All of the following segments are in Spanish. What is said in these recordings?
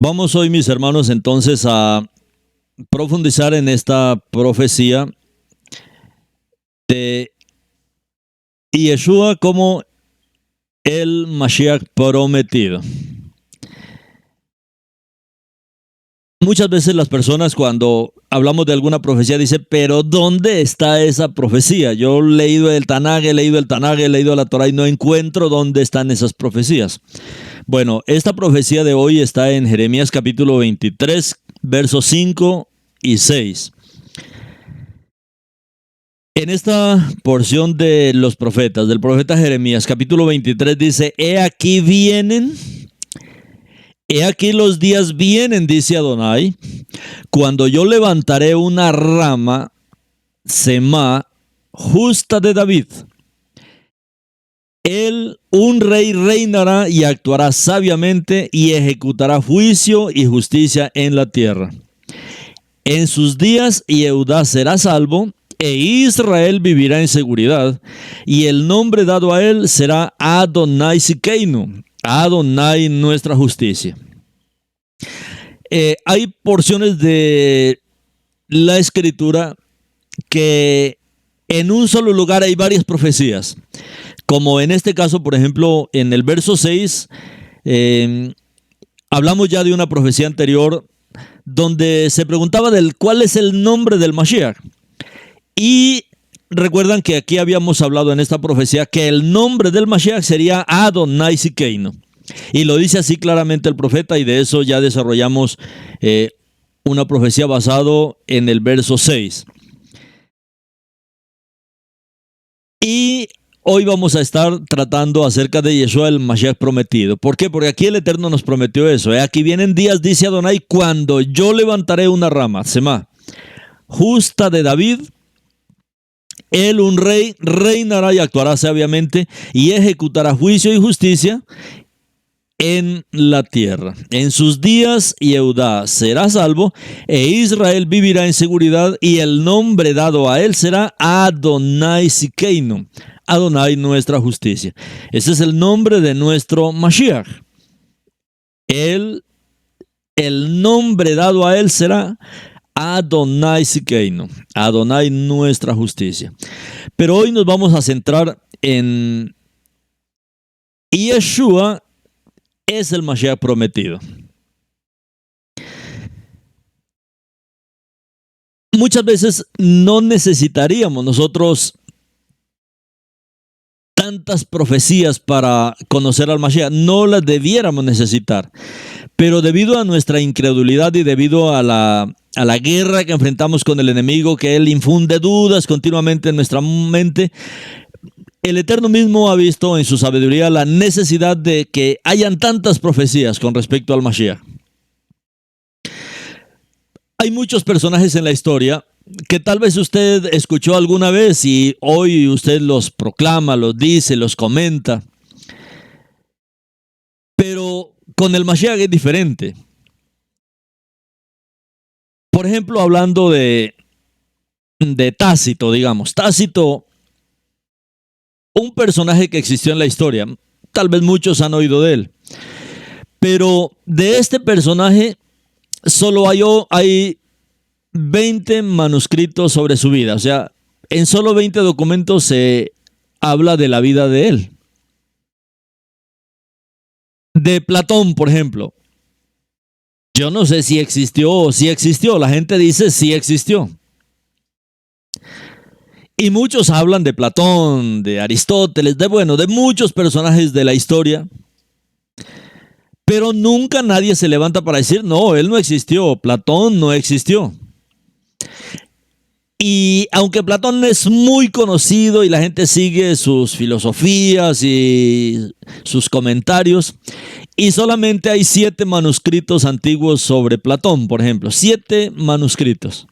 Vamos hoy, mis hermanos, entonces a profundizar en esta profecía de Yeshua como el Mashiach prometido. Muchas veces las personas cuando hablamos de alguna profecía dicen, pero ¿dónde está esa profecía? Yo he leído el Tanaj, he leído la Torah y no encuentro dónde están esas profecías. Bueno, esta profecía de hoy está en Jeremías capítulo 23, versos 5 y 6. En esta porción de los profetas, del profeta Jeremías, capítulo 23, dice, He aquí los días vienen, dice Adonai, cuando yo levantaré una rama, Semá, justa de David. Él, un rey, reinará y actuará sabiamente y ejecutará juicio y justicia en la tierra. En sus días Yehudá será salvo e Israel vivirá en seguridad, y el nombre dado a él será Adonai Sikeinu, Adonai nuestra justicia. Hay porciones de la escritura que en un solo lugar hay varias profecías. Como en este caso, por ejemplo, en el verso 6, hablamos ya de una profecía anterior donde se preguntaba cuál es el nombre del Mashiach. Y recuerdan que aquí habíamos hablado en esta profecía que el nombre del Mashiach sería Adonai Sikeinu. Y lo dice así claramente el profeta, y de eso ya desarrollamos una profecía basado en el verso 6. Y hoy vamos a estar tratando acerca de Yeshua, el Mashiach prometido. ¿Por qué? Porque aquí el Eterno nos prometió eso. Aquí vienen días, dice Adonai, cuando yo levantaré una rama, Semá, justa de David. Él, un rey, reinará y actuará sabiamente y ejecutará juicio y justicia en la tierra. En sus días Yehudá será salvo e Israel vivirá en seguridad, y el nombre dado a él será Adonai Sikeinu, Adonai nuestra justicia. Ese es el nombre de nuestro Mashiach. El nombre dado a él será Adonai Sikeinu, Adonai nuestra justicia. Pero hoy nos vamos a centrar en Yeshua es el Mashiach prometido. Muchas veces no necesitaríamos nosotros tantas profecías para conocer al Mashiach, no las debiéramos necesitar. Pero debido a nuestra incredulidad y debido a la guerra que enfrentamos con el enemigo, que él infunde dudas continuamente en nuestra mente, el Eterno mismo ha visto en su sabiduría la necesidad de que hayan tantas profecías con respecto al Mashiach. Hay muchos personajes en la historia que tal vez usted escuchó alguna vez y hoy usted los proclama, los dice, los comenta. Pero con el Mashiach es diferente. Por ejemplo, hablando de Tácito, digamos. Tácito, un personaje que existió en la historia. Tal vez muchos han oído de él. Pero de este personaje solo hay 20 manuscritos sobre su vida. O sea, en solo 20 documentos se habla de la vida de él. De Platón, por ejemplo. Yo no sé si existió o si existió. La gente dice sí existió. Y muchos hablan de Platón, de Aristóteles, de muchos personajes de la historia. Pero nunca nadie se levanta para decir, no, él no existió, Platón no existió. Y aunque Platón es muy conocido y la gente sigue sus filosofías y sus comentarios, y solamente hay 7 manuscritos antiguos sobre Platón, por ejemplo, 7 manuscritos.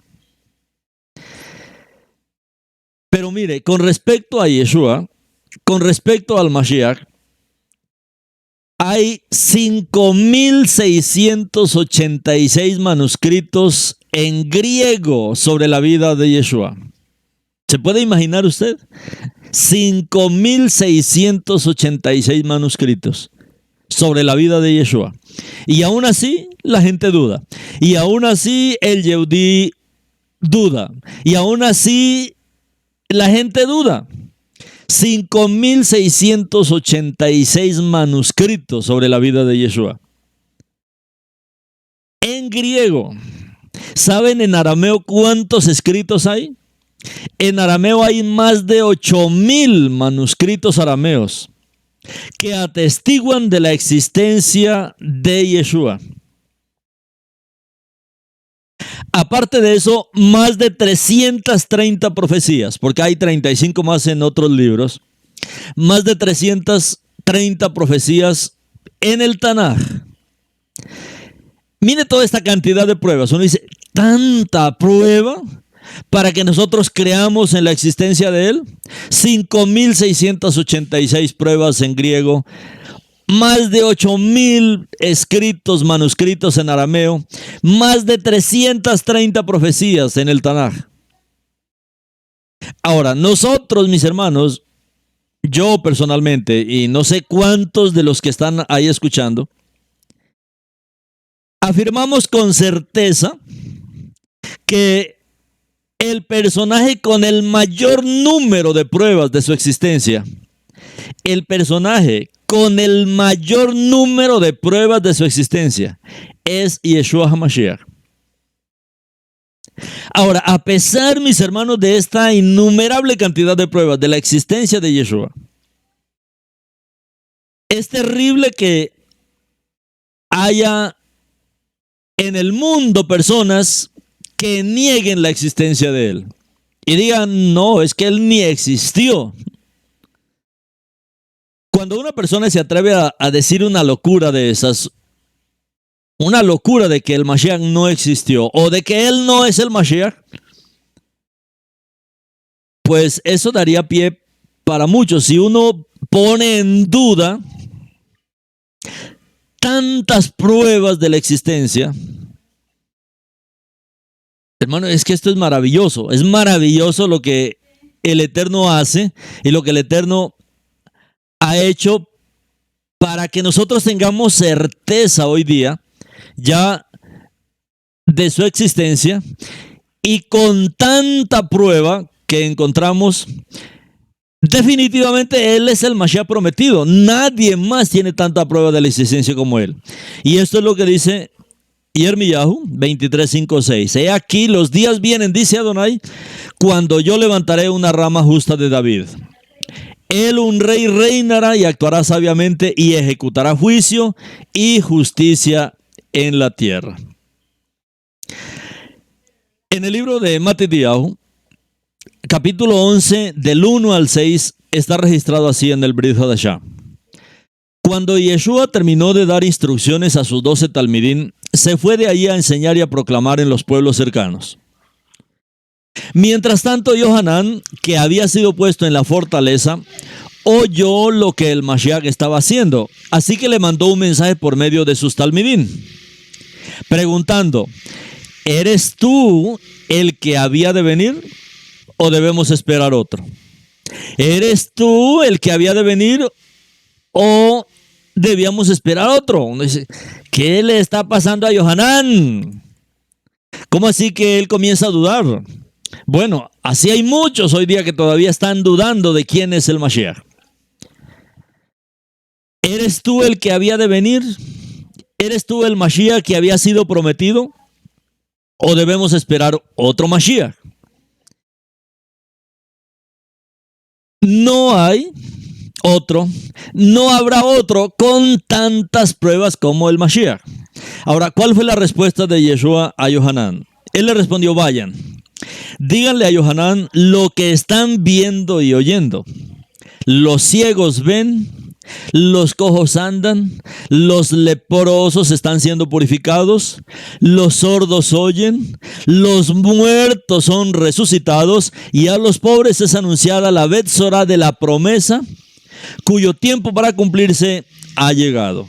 Pero mire, con respecto a Yeshua, con respecto al Mashiach, hay 5,686 manuscritos en griego sobre la vida de Yeshua. ¿Se puede imaginar usted? 5,686 manuscritos sobre la vida de Yeshua. Y aún así, la gente duda. Y aún así el Yehudí duda. Y aún así la gente duda. 5.686 manuscritos sobre la vida de Yeshua. En griego. ¿Saben en arameo cuántos escritos hay? En arameo hay más de 8.000 manuscritos arameos que atestiguan de la existencia de Yeshua. Aparte de eso, más de 330 profecías, porque hay 35 más en otros libros, más de 330 profecías en el Tanaj. Mire toda esta cantidad de pruebas. Uno dice, ¿tanta prueba para que nosotros creamos en la existencia de Él? 5.686 pruebas en griego, más de 8.000 escritos, manuscritos en arameo, más de 330 profecías en el Tanaj. Ahora, nosotros, mis hermanos, yo personalmente, y no sé cuántos de los que están ahí escuchando, afirmamos con certeza que el personaje con el mayor número de pruebas de su existencia, el personaje con el mayor número de pruebas de su existencia, es Yeshua HaMashiach. Ahora, a pesar, mis hermanos, de esta innumerable cantidad de pruebas de la existencia de Yeshua, es terrible que haya en el mundo personas que nieguen la existencia de Él y digan, no, es que Él ni existió. Cuando una persona se atreve a decir una locura de esas, una locura de que el Mashiach no existió o de que Él no es el Mashiach, pues eso daría pie para muchos. Si uno pone en duda tantas pruebas de la existencia, hermano, es que esto es maravilloso lo que el Eterno hace y lo que el Eterno ha hecho para que nosotros tengamos certeza hoy día ya de su existencia, y con tanta prueba que encontramos, definitivamente Él es el Mashiach prometido. Nadie más tiene tanta prueba de la existencia como Él. Y esto es lo que dice Yirmiyahu 23:5-6. He aquí los días vienen, dice Adonai, cuando yo levantaré una rama justa de David. Él, un rey, reinará y actuará sabiamente y ejecutará juicio y justicia en la tierra. En el libro de Matityahu, capítulo 11, del 1 al 6, está registrado así en el Brit Hadashah. Cuando Yeshua terminó de dar instrucciones a sus 12 talmidín, se fue de allí a enseñar y a proclamar en los pueblos cercanos. Mientras tanto, Yohanan, que había sido puesto en la fortaleza, oyó lo que el Mashiach estaba haciendo, así que le mandó un mensaje por medio de sus talmidín, preguntando, ¿eres tú el que había de venir o debemos esperar otro? ¿Eres tú el que había de venir o debíamos esperar otro? Uno dice, ¿qué le está pasando a Yohanan? ¿Cómo así que él comienza a dudar? Bueno, así hay muchos hoy día que todavía están dudando de quién es el Mashiach. ¿Eres tú el que había de venir? ¿Eres tú el Mashiach que había sido prometido? ¿O debemos esperar otro Mashiach? No hay otro, no habrá otro con tantas pruebas como el Mashiach. Ahora, ¿cuál fue la respuesta de Yeshua a Yohanan? Él le respondió, vayan, díganle a Yohanan lo que están viendo y oyendo. Los ciegos ven, los cojos andan, los leprosos están siendo purificados, los sordos oyen, los muertos son resucitados y a los pobres es anunciada la Betzorá de la promesa, cuyo tiempo para cumplirse ha llegado.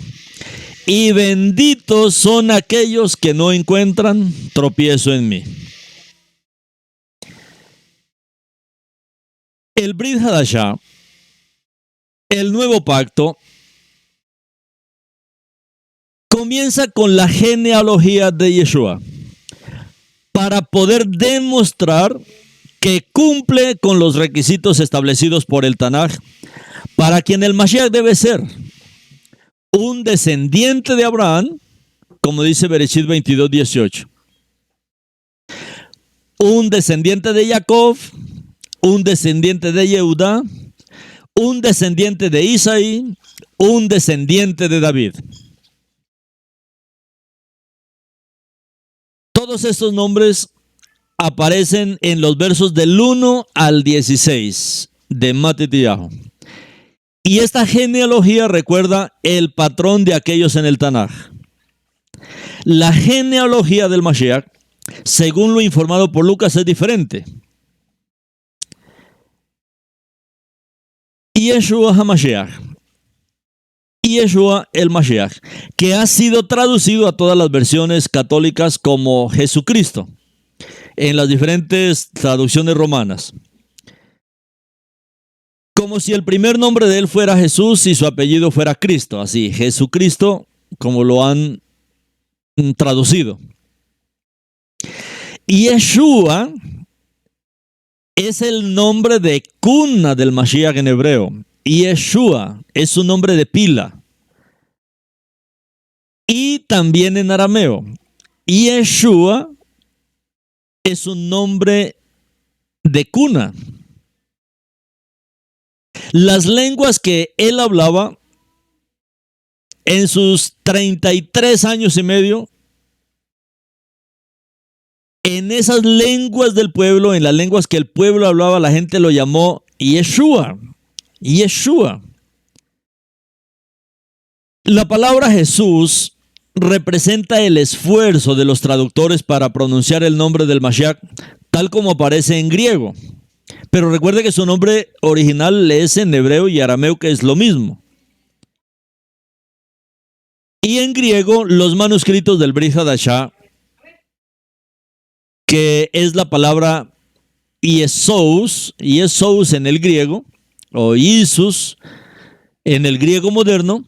Y benditos son aquellos que no encuentran tropiezo en mí. El Brit Hadashah, el nuevo pacto, comienza con la genealogía de Yeshua para poder demostrar que cumple con los requisitos establecidos por el Tanaj, para quien el Mashiach debe ser un descendiente de Abraham, como dice Bereshit 22:18. Un descendiente de Jacob, un descendiente de Yehuda, un descendiente de Isaí, un descendiente de David. Todos estos nombres aparecen en los versos del 1 al 16 de Matitiyahu. Y esta genealogía recuerda el patrón de aquellos en el Tanaj. La genealogía del Mashiach, según lo informado por Lucas, es diferente. Yeshua HaMashiach, Yeshua el Mashiach, que ha sido traducido a todas las versiones católicas como Jesucristo, en las diferentes traducciones romanas. Como si el primer nombre de él fuera Jesús y su apellido fuera Cristo, así, Jesucristo, como lo han traducido. Yeshua es el nombre de cuna del Mashiach en hebreo. Yeshua es su nombre de pila. Y también en arameo. Yeshua es un nombre de cuna. Las lenguas que él hablaba en sus 33 años y medio, en esas lenguas del pueblo, en las lenguas que el pueblo hablaba, la gente lo llamó Yeshua. Yeshua. La palabra Jesús representa el esfuerzo de los traductores para pronunciar el nombre del Mashiach, tal como aparece en griego. Pero recuerde que su nombre original es en hebreo y arameo, que es lo mismo. Y en griego, los manuscritos del Brit Hadashah, que es la palabra Yesous en el griego, o Isus en el griego moderno,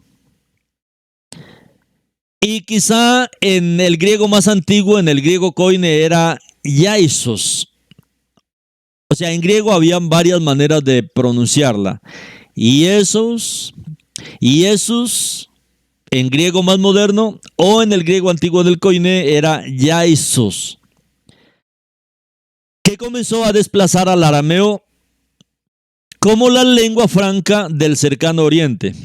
y quizá en el griego más antiguo, en el griego koine, era Yaisos. O sea, en griego habían varias maneras de pronunciarla. Jesús, en griego más moderno, o en el griego antiguo del koine era Yaisos, que comenzó a desplazar al arameo como la lengua franca del cercano oriente,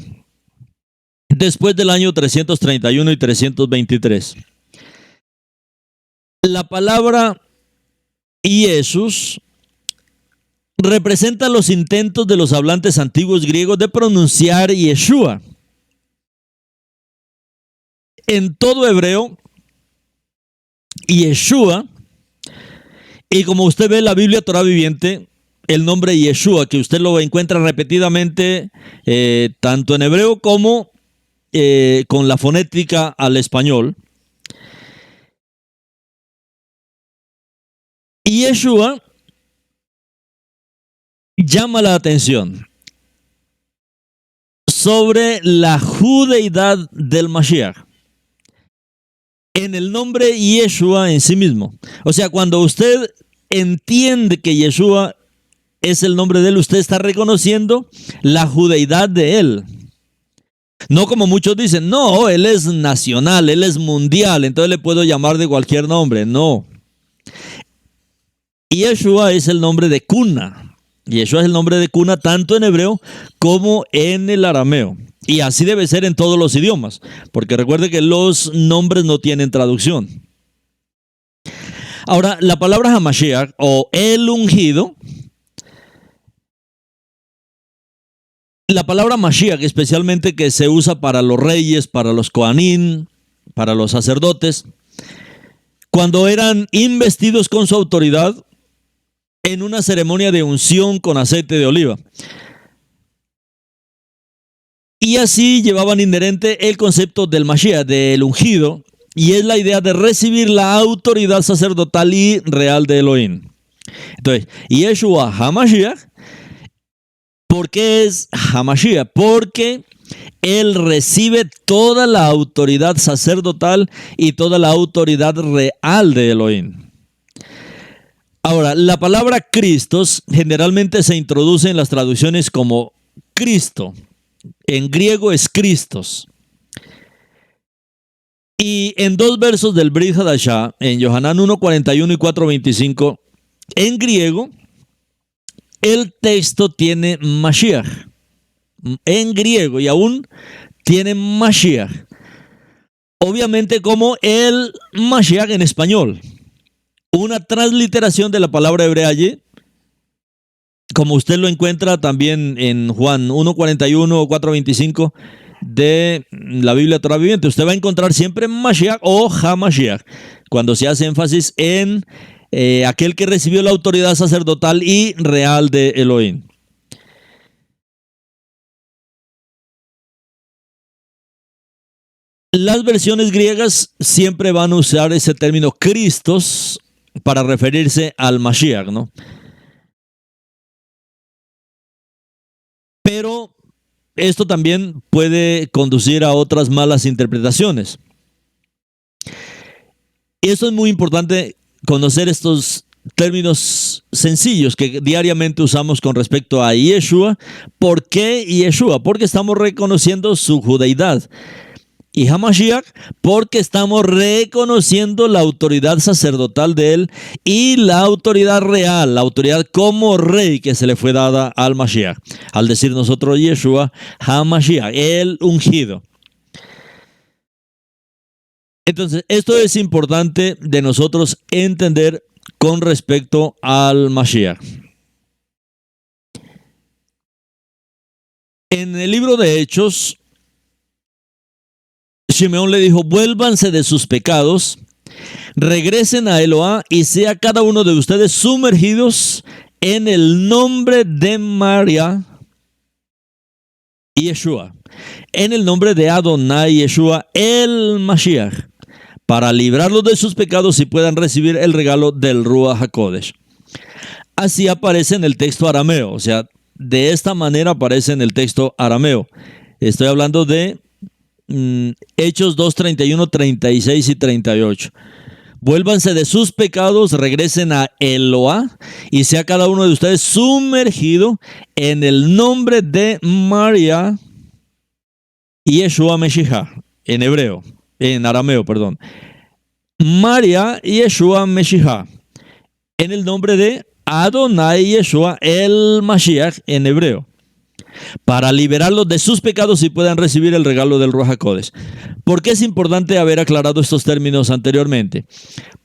después del año 331 y 323. La palabra Jesús representa los intentos de los hablantes antiguos griegos de pronunciar Yeshua. En todo hebreo, Yeshua, y como usted ve en la Biblia Torah Viviente, el nombre Yeshua, que usted lo encuentra repetidamente tanto en hebreo como con la fonética al español. Yeshua llama la atención sobre la judeidad del Mashiach en el nombre Yeshua en sí mismo. O sea, cuando usted entiende que Yeshua es el nombre de él, usted está reconociendo la judeidad de él. No como muchos dicen, no, él es nacional, él es mundial, entonces le puedo llamar de cualquier nombre. No. Yeshua es el nombre de cuna. Yeshua es el nombre de cuna tanto en hebreo como en el arameo. Y así debe ser en todos los idiomas, porque recuerde que los nombres no tienen traducción. Ahora, la palabra Hamashiach o el ungido, la palabra Mashiach especialmente, que se usa para los reyes, para los Kohanim, para los sacerdotes, cuando eran investidos con su autoridad en una ceremonia de unción con aceite de oliva. Y así llevaban inherente el concepto del Mashiach, del ungido, y es la idea de recibir la autoridad sacerdotal y real de Elohim. Entonces, Yeshua HaMashiach, ¿por qué es HaMashiach? Porque Él recibe toda la autoridad sacerdotal y toda la autoridad real de Elohim. Ahora, la palabra Cristos generalmente se introduce en las traducciones como Cristo. En griego es Cristos. Y en dos versos del Brit Hadashah, en Yohanan 1:41 y 4:25, en griego, el texto tiene Mashiach. En griego, y aún tiene Mashiach. Obviamente como el Mashiach en español. Una transliteración de la palabra hebrea allí, como usted lo encuentra también en Juan 1:41 o 4:25 de la Biblia Torah Viviente. Usted va a encontrar siempre Mashiach o HaMashiach, cuando se hace énfasis en aquel que recibió la autoridad sacerdotal y real de Elohim. Las versiones griegas siempre van a usar ese término Cristos para referirse al Mashiach, ¿no? Pero esto también puede conducir a otras malas interpretaciones. Y esto es muy importante, conocer estos términos sencillos que diariamente usamos con respecto a Yeshua. ¿Por qué Yeshua? Porque estamos reconociendo su judeidad. Y HaMashiach, porque estamos reconociendo la autoridad sacerdotal de él y la autoridad real, la autoridad como rey que se le fue dada al Mashiach. Al decir nosotros Yeshua, HaMashiach, el ungido. Entonces, esto es importante de nosotros entender con respecto al Mashiach. En el libro de Hechos, Simeón le dijo: vuélvanse de sus pecados, regresen a Eloá y sea cada uno de ustedes sumergidos en el nombre de María y Yeshua, en el nombre de Adonai Yeshua, el Mashiach, para librarlos de sus pecados y puedan recibir el regalo del Ruach HaKodesh. Así aparece en el texto arameo, o sea, de esta manera aparece en el texto arameo. Estoy hablando de Hechos 2, 31, 36 y 38. Vuélvanse de sus pecados, regresen a Eloá y sea cada uno de ustedes sumergido en el nombre de María y Yeshua Meshiach, en hebreo, en arameo, perdón. María y Yeshua Meshiach, en el nombre de Adonai Yeshua el Mashiach, en hebreo, para liberarlos de sus pecados y puedan recibir el regalo del Ruach HaKodesh. ¿Por qué es importante haber aclarado estos términos anteriormente?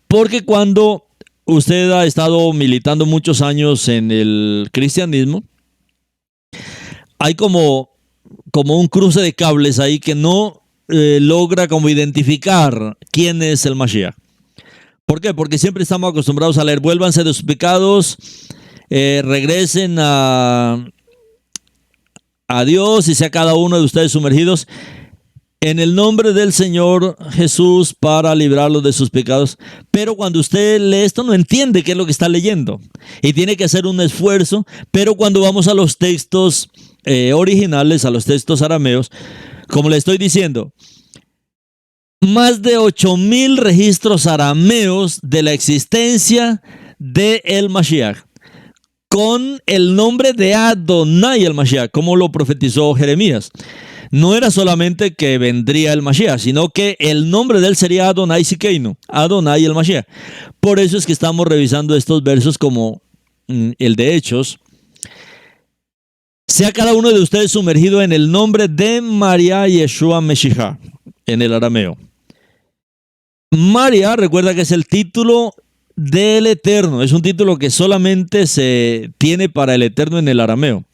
Porque cuando usted ha estado militando muchos años en el cristianismo, hay como un cruce de cables ahí que no logra como identificar quién es el Mashiach. ¿Por qué? Porque siempre estamos acostumbrados a leer: vuélvanse de sus pecados, regresen a Dios y sea cada uno de ustedes sumergidos en el nombre del Señor Jesús para librarlos de sus pecados. Pero cuando usted lee esto no entiende qué es lo que está leyendo y tiene que hacer un esfuerzo. Pero cuando vamos a los textos originales, a los textos arameos, como le estoy diciendo, más de 8,000 registros arameos de la existencia de el Mashiach, con el nombre de Adonai el Mashiach, como lo profetizó Jeremías. No era solamente que vendría el Mashiach, sino que el nombre de él sería Adonai Sikeinu, Adonai el Mashiach. Por eso es que estamos revisando estos versos como el de Hechos. Sea cada uno de ustedes sumergido en el nombre de María Yeshua Meshiach, en el arameo. María, recuerda que es el título del Eterno, es un título que solamente se tiene para el Eterno en el arameo.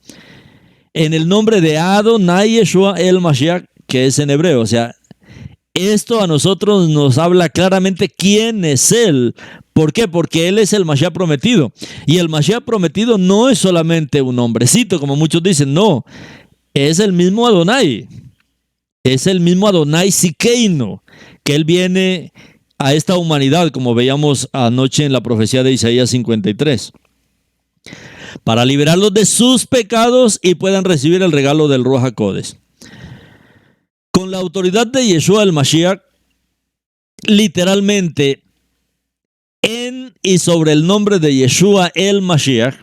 En el nombre de Adonai Yeshua el Mashiach, que es en hebreo. O sea, esto a nosotros nos habla claramente quién es él. ¿Por qué? Porque él es el Mashiach prometido. Y el Mashiach prometido no es solamente un hombrecito, como muchos dicen. No, es el mismo Adonai. Es el mismo Adonai Sikeinu, que él viene a esta humanidad, como veíamos anoche en la profecía de Isaías 53, para liberarlos de sus pecados y puedan recibir el regalo del Ruach HaKodesh. Con la autoridad de Yeshua el Mashiach, literalmente, en y sobre el nombre de Yeshua el Mashiach,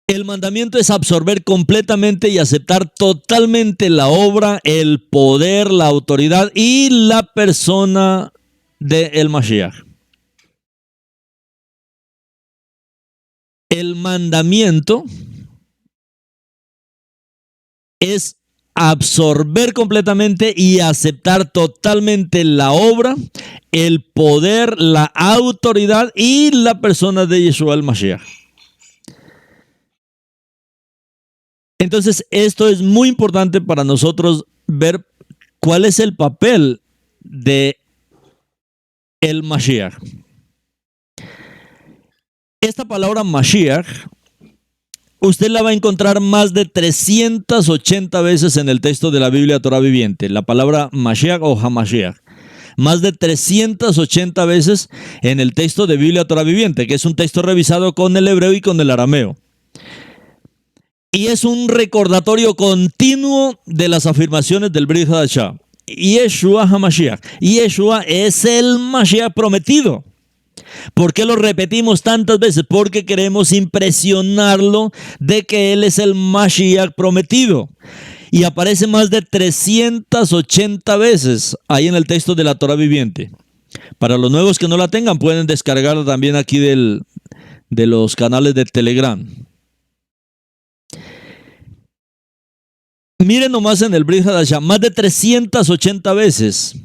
el mandamiento es absorber completamente y aceptar totalmente la obra, el poder, la autoridad y la persona de el Mashiach. El mandamiento es absorber completamente y aceptar totalmente la obra, el poder, la autoridad y la persona de Yeshua el Mashiach. Entonces, esto es muy importante para nosotros ver cuál es el papel de el Mashiach. Esta palabra Mashiach, usted la va a encontrar más de 380 veces en el texto de la Biblia Torah Viviente. La palabra Mashiach o Hamashiach. Más de 380 veces en el texto de Biblia Torah Viviente, que es un texto revisado con el hebreo y con el arameo. Y es un recordatorio continuo de las afirmaciones del Brit Hadashah. Yeshua HaMashiach. Yeshua es el Mashiach prometido. ¿Por qué lo repetimos tantas veces? Porque queremos impresionarlo de que Él es el Mashiach prometido. Y aparece más de 380 veces ahí en el texto de la Torah Viviente. Para los nuevos que no la tengan, pueden descargarla también aquí de los canales de Telegram. Miren nomás en el Brit Hadashah, más de 380 veces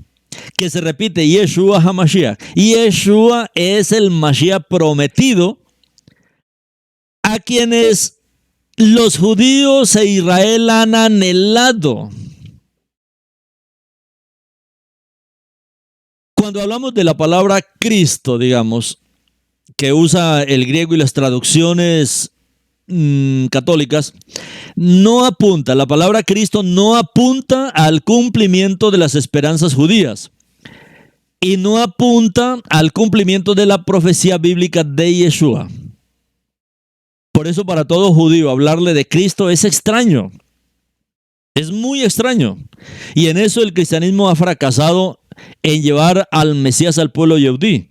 que se repite Yeshua HaMashiach. Yeshua es el Mashiach prometido a quienes los judíos e Israel han anhelado. Cuando hablamos de la palabra Cristo, digamos, que usa el griego y las traducciones católicas, la palabra Cristo no apunta al cumplimiento de las esperanzas judías y no apunta al cumplimiento de la profecía bíblica de Yeshua. Por eso para todo judío hablarle de Cristo es extraño, es muy extraño, y en eso el cristianismo ha fracasado en llevar al Mesías al pueblo yehudí.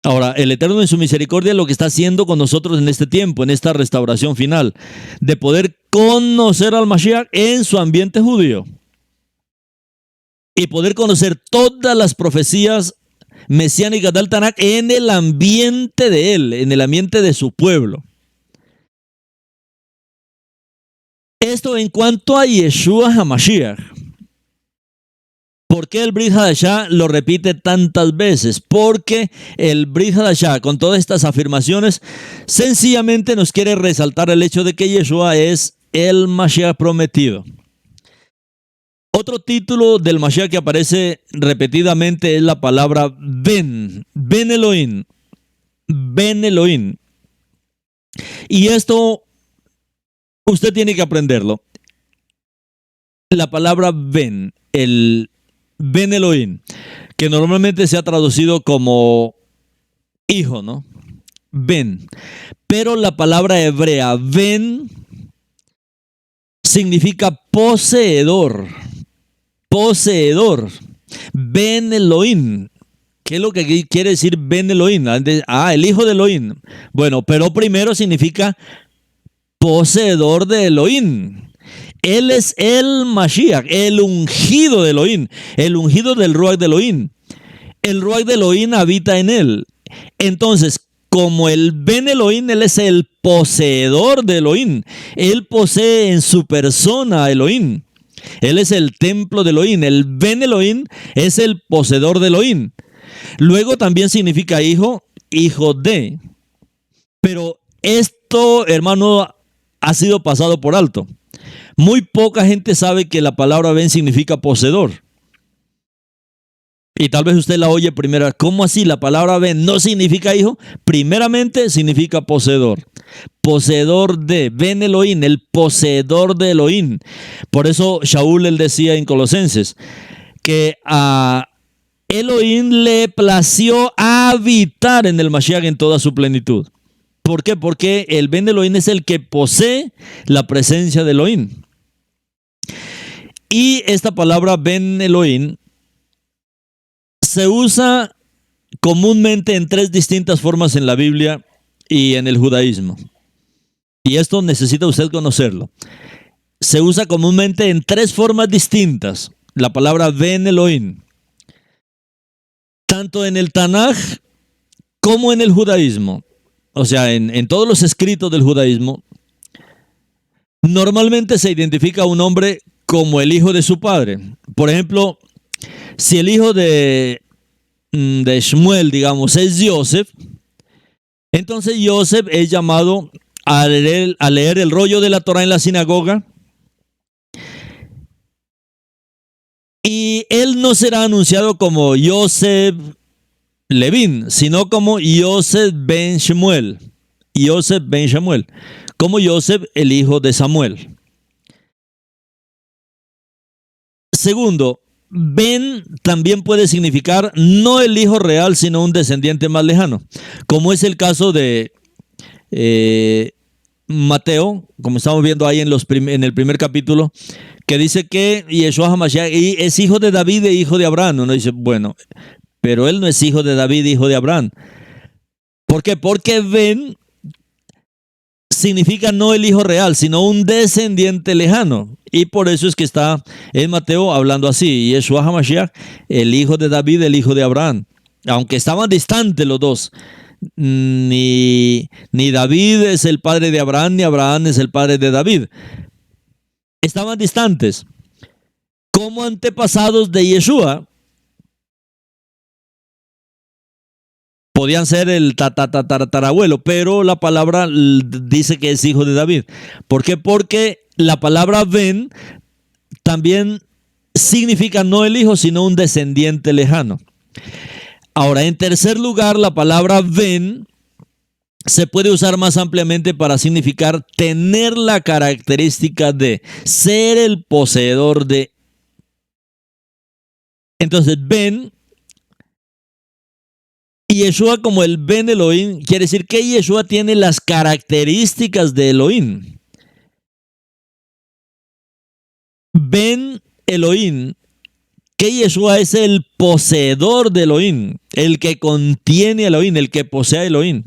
Ahora, el Eterno en su misericordia lo que está haciendo con nosotros en este tiempo, en esta restauración final, de poder conocer al Mashiach en su ambiente judío y poder conocer todas las profecías mesiánicas del Tanakh en el ambiente de él, en el ambiente de su pueblo. Esto en cuanto a Yeshua HaMashiach. ¿Por qué el Brit Hadashah lo repite tantas veces? Porque el Brit Hadashah, con todas estas afirmaciones, sencillamente nos quiere resaltar el hecho de que Yeshua es el Mashiach prometido. Otro título del Mashiach que aparece repetidamente es la palabra Ben Elohim. Ben Elohim. Y esto usted tiene que aprenderlo. La palabra Ben Elohim, que normalmente se ha traducido como hijo, ¿no? Ben. Pero la palabra hebrea Ben significa poseedor. Poseedor. Ben Elohim. ¿Qué es lo que quiere decir Ben Elohim? El hijo de Elohim. Bueno, pero primero significa poseedor de Elohim. Él es el Mashiach, el ungido de Elohim, el ungido del Ruach de Elohim. El Ruach de Elohim habita en él. Entonces, como el Ben Elohim, él es el poseedor de Elohim. Él posee en su persona a Elohim. Él es el templo de Elohim. El Ben Elohim es el poseedor de Elohim. Luego también significa hijo, hijo de. Pero esto, hermano, ha sido pasado por alto. Muy poca gente sabe que la palabra Ben significa poseedor. Y tal vez usted la oye primero. ¿Cómo así? La palabra Ben no significa hijo. Primeramente significa poseedor. Poseedor de Ben Elohim, el poseedor de Elohim. Por eso Shaul él decía en Colosenses que a Elohim le plació habitar en el Mashiach en toda su plenitud. ¿Por qué? Porque el Ben Elohim es el que posee la presencia de Elohim. Y esta palabra Ben Elohim se usa comúnmente en tres distintas formas en la Biblia y en el judaísmo. Y esto necesita usted conocerlo. Se usa comúnmente en tres formas distintas la palabra Ben Elohim, tanto en el Tanaj como en el judaísmo. O sea, en todos los escritos del judaísmo, normalmente se identifica a un hombre como el hijo de su padre. Por ejemplo, si el hijo de Shmuel, digamos, es Yosef, entonces Yosef es llamado a leer el rollo de la Torah en la sinagoga, y él no será anunciado como Yosef Levin, sino como Yosef ben Shmuel. Yosef ben Shmuel, como Yosef, el hijo de Samuel. Segundo, Ben también puede significar no el hijo real, sino un descendiente más lejano, como es el caso de Mateo, como estamos viendo ahí en el primer capítulo, que dice que Yeshua HaMashiach es hijo de David e hijo de Abraham. Uno dice, bueno, pero él no es hijo de David, hijo de Abraham. ¿Por qué? Porque Ben significa no el hijo real, sino un descendiente lejano. Y por eso es que está en Mateo hablando así. Yeshua HaMashiach, el hijo de David, el hijo de Abraham. Aunque estaban distantes los dos. Ni David es el padre de Abraham, ni Abraham es el padre de David. Estaban distantes. Como antepasados de Yeshua, podían ser el tatarabuelo, pero la palabra dice que es hijo de David. ¿Por qué? Porque la palabra Ben también significa no el hijo, sino un descendiente lejano. Ahora, en tercer lugar, la palabra Ben se puede usar más ampliamente para significar tener la característica de ser el poseedor de. Entonces, Ben y Yeshua como el Ben Elohim quiere decir que Yeshua tiene las características de Elohim. Ben Elohim, que Yeshua es el poseedor de Elohim, el que contiene a Elohim, el que posee a Elohim.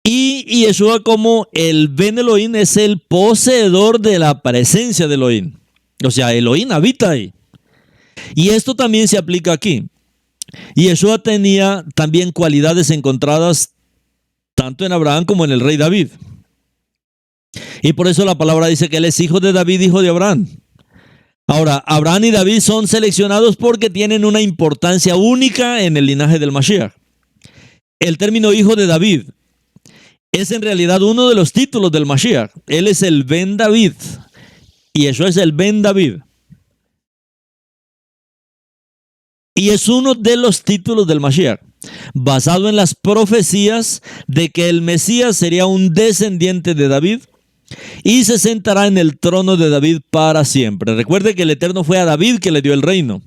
Y Yeshua como el Ben Elohim es el poseedor de la presencia de Elohim. O sea, Elohim habita ahí. Y esto también se aplica aquí. Yeshua tenía también cualidades encontradas tanto en Abraham como en el rey David. Y por eso la palabra dice que él es hijo de David, hijo de Abraham. Ahora, Abraham y David son seleccionados porque tienen una importancia única en el linaje del Mashiach. El término hijo de David es en realidad uno de los títulos del Mashiach. Él es el Ben David y eso es el Ben David. Y es uno de los títulos del Mashiach, basado en las profecías de que el Mesías sería un descendiente de David y se sentará en el trono de David para siempre. Recuerde que el Eterno fue a David que le dio el reino.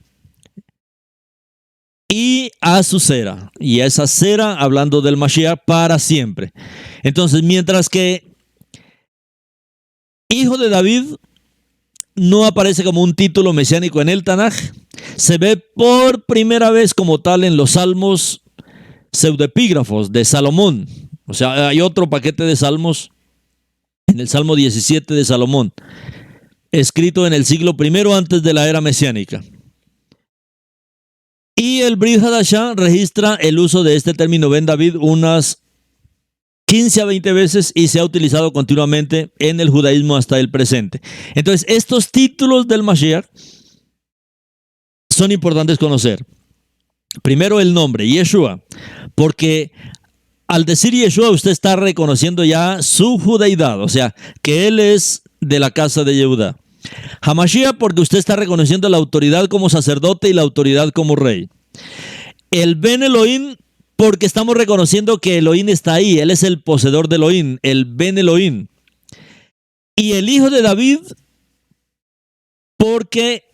Y a su cera. Y a esa cera, hablando del Mashiach, para siempre. Entonces, mientras que hijo de David no aparece como un título mesiánico en el Tanaj, se ve por primera vez como tal en los salmos pseudoepígrafos de Salomón. O sea, hay otro paquete de salmos en el Salmo 17 de Salomón, escrito en el siglo I antes de la era mesiánica. Y el Brit Hadashah registra el uso de este término Ben David unas 15 a 20 veces y se ha utilizado continuamente en el judaísmo hasta el presente. Entonces, estos títulos del Mashiach son importantes conocer. Primero el nombre, Yeshua, porque al decir Yeshua usted está reconociendo ya su judeidad, o sea, que él es de la casa de Yehudá. Hamashiach, porque usted está reconociendo la autoridad como sacerdote y la autoridad como rey. El Ben Elohim, porque estamos reconociendo que Elohim está ahí, él es el poseedor de Elohim, el Ben Elohim. Y el hijo de David, porque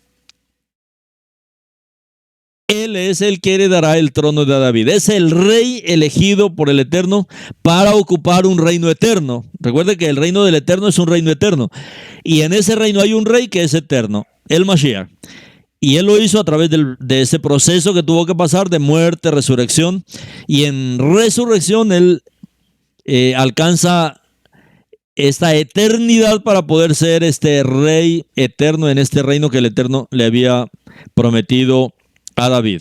Él es el que heredará el trono de David. Es el rey elegido por el Eterno para ocupar un reino eterno. Recuerde que el reino del Eterno es un reino eterno. Y en ese reino hay un rey que es eterno, el Mashiach. Y él lo hizo a través de ese proceso que tuvo que pasar de muerte, resurrección. Y en resurrección él alcanza esta eternidad para poder ser este rey eterno en este reino que el Eterno le había prometido a David.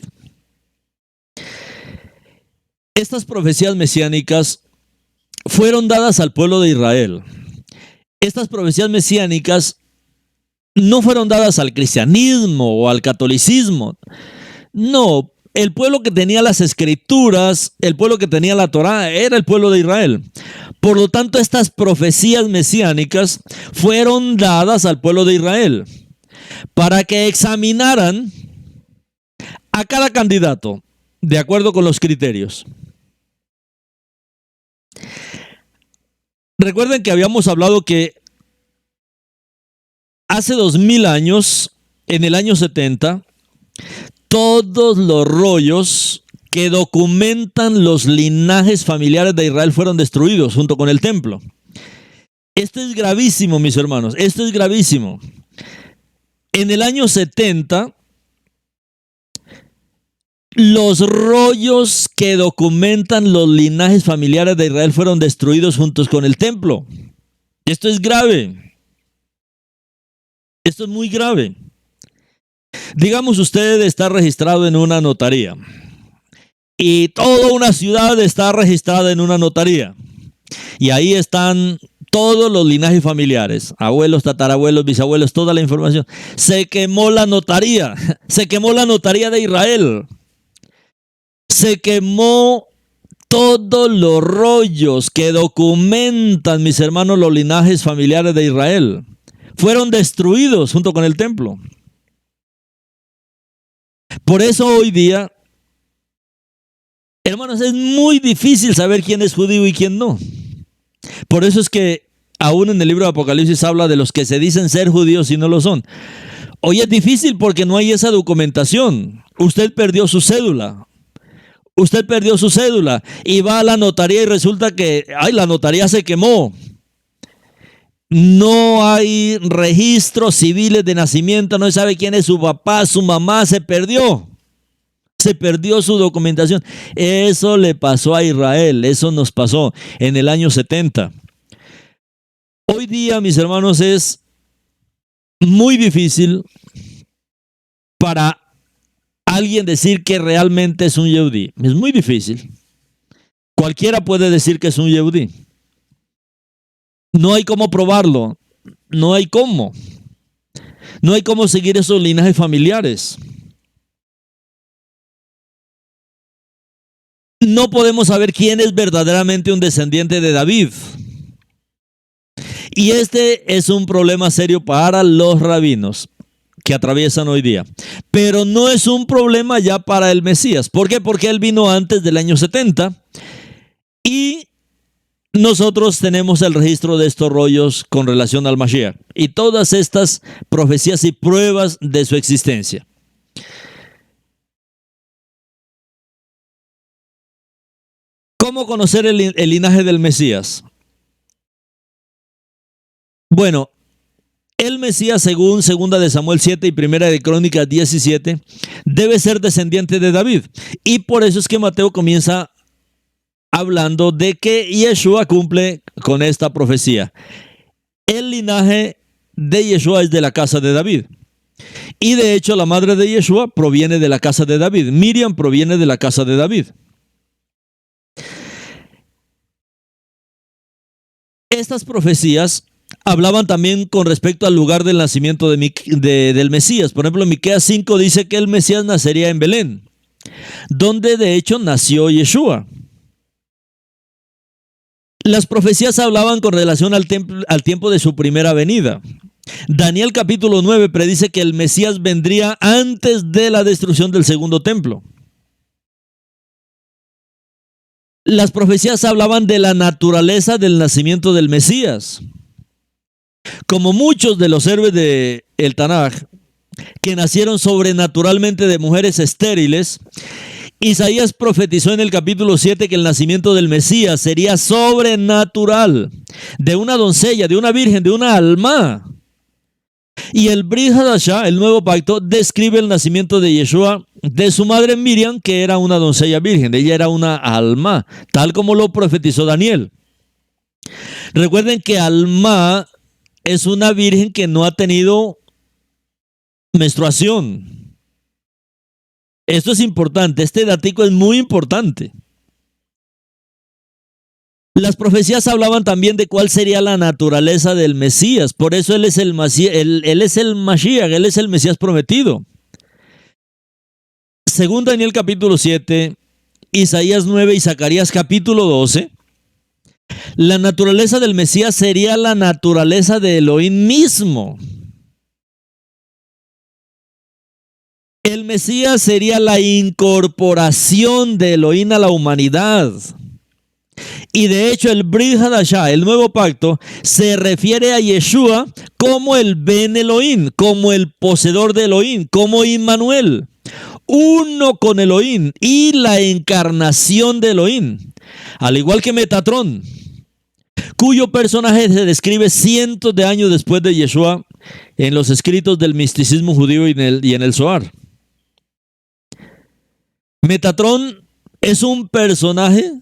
Estas profecías mesiánicas fueron dadas al pueblo de Israel. Estas profecías mesiánicas no fueron dadas al cristianismo o al catolicismo. No, el pueblo que tenía las escrituras, el pueblo que tenía la Torá, era el pueblo de Israel. Por lo tanto, estas profecías mesiánicas fueron dadas al pueblo de Israel para que examinaran a cada candidato de acuerdo con los criterios. Recuerden que habíamos hablado que hace 2000 años, en el año 70, todos los rollos que documentan los linajes familiares de Israel fueron destruidos junto con el templo. Esto es gravísimo, mis hermanos, esto es gravísimo. En el año 70, los rollos que documentan los linajes familiares de Israel fueron destruidos juntos con el templo. Esto es grave. Esto es muy grave. Digamos, usted está registrado en una notaría y toda una ciudad está registrada en una notaría. Y ahí están todos los linajes familiares, abuelos, tatarabuelos, bisabuelos, toda la información. Se quemó la notaría de Israel. Se quemó todos los rollos que documentan, mis hermanos, los linajes familiares de Israel. Fueron destruidos junto con el templo. Por eso hoy día, hermanos, es muy difícil saber quién es judío y quién no. Por eso es que aún en el libro de Apocalipsis habla de los que se dicen ser judíos y no lo son. Hoy es difícil porque no hay esa documentación. Usted perdió su cédula. Y va a la notaría y resulta que la notaría se quemó. No hay registros civiles de nacimiento, no sabe quién es su papá, su mamá, se perdió su documentación. Eso le pasó a Israel, eso nos pasó en el año 70. Hoy día, mis hermanos, es muy difícil para alguien decir que realmente es un yehudí. Es muy difícil. Cualquiera puede decir que es un yehudí. No hay cómo probarlo. No hay cómo seguir esos linajes familiares. No podemos saber quién es verdaderamente un descendiente de David. Y este es un problema serio para los rabinos que atraviesan hoy día. Pero no es un problema ya para el Mesías. ¿Por qué? Porque él vino antes del año 70 y nosotros tenemos el registro de estos rollos con relación al Mashiach y todas estas profecías y pruebas de su existencia. ¿Cómo conocer el linaje del Mesías? Bueno, el Mesías, según 2 de Samuel 7 y 1 de Crónicas 17, debe ser descendiente de David. Y por eso es que Mateo comienza hablando de que Yeshua cumple con esta profecía. El linaje de Yeshua es de la casa de David. Y de hecho la madre de Yeshua proviene de la casa de David. Miriam proviene de la casa de David. Estas profecías hablaban también con respecto al lugar del nacimiento del Mesías. Por ejemplo, Miqueas 5 dice que el Mesías nacería en Belén, donde de hecho nació Yeshua. Las profecías hablaban con relación al tiempo de su primera venida. Daniel capítulo 9 predice que el Mesías vendría antes de la destrucción del segundo templo. Las profecías hablaban de la naturaleza del nacimiento del Mesías. Como muchos de los héroes del Tanaj, que nacieron sobrenaturalmente de mujeres estériles, Isaías profetizó en el capítulo 7 que el nacimiento del Mesías sería sobrenatural, de una doncella, de una virgen, de una alma. Y el Brit Hadashah, el nuevo pacto, describe el nacimiento de Yeshua de su madre Miriam, que era una doncella virgen. Ella era una alma, tal como lo profetizó Daniel. Recuerden que alma es una virgen que no ha tenido menstruación. Esto es importante, este datico es muy importante. Las profecías hablaban también de cuál sería la naturaleza del Mesías, por eso él es el Mashiach, él es el Mesías prometido. Según Daniel capítulo 7, Isaías 9 y Zacarías capítulo 12, la naturaleza del Mesías sería la naturaleza de Elohim mismo. El Mesías sería la incorporación de Elohim a la humanidad. Y de hecho el Brit Hadashah, el nuevo pacto, se refiere a Yeshua como el Ben Elohim, como el poseedor de Elohim, como Immanuel, uno con Elohim y la encarnación de Elohim, al igual que Metatrón, cuyo personaje se describe cientos de años después de Yeshua en los escritos del misticismo judío y en el Zohar. Metatrón es un personaje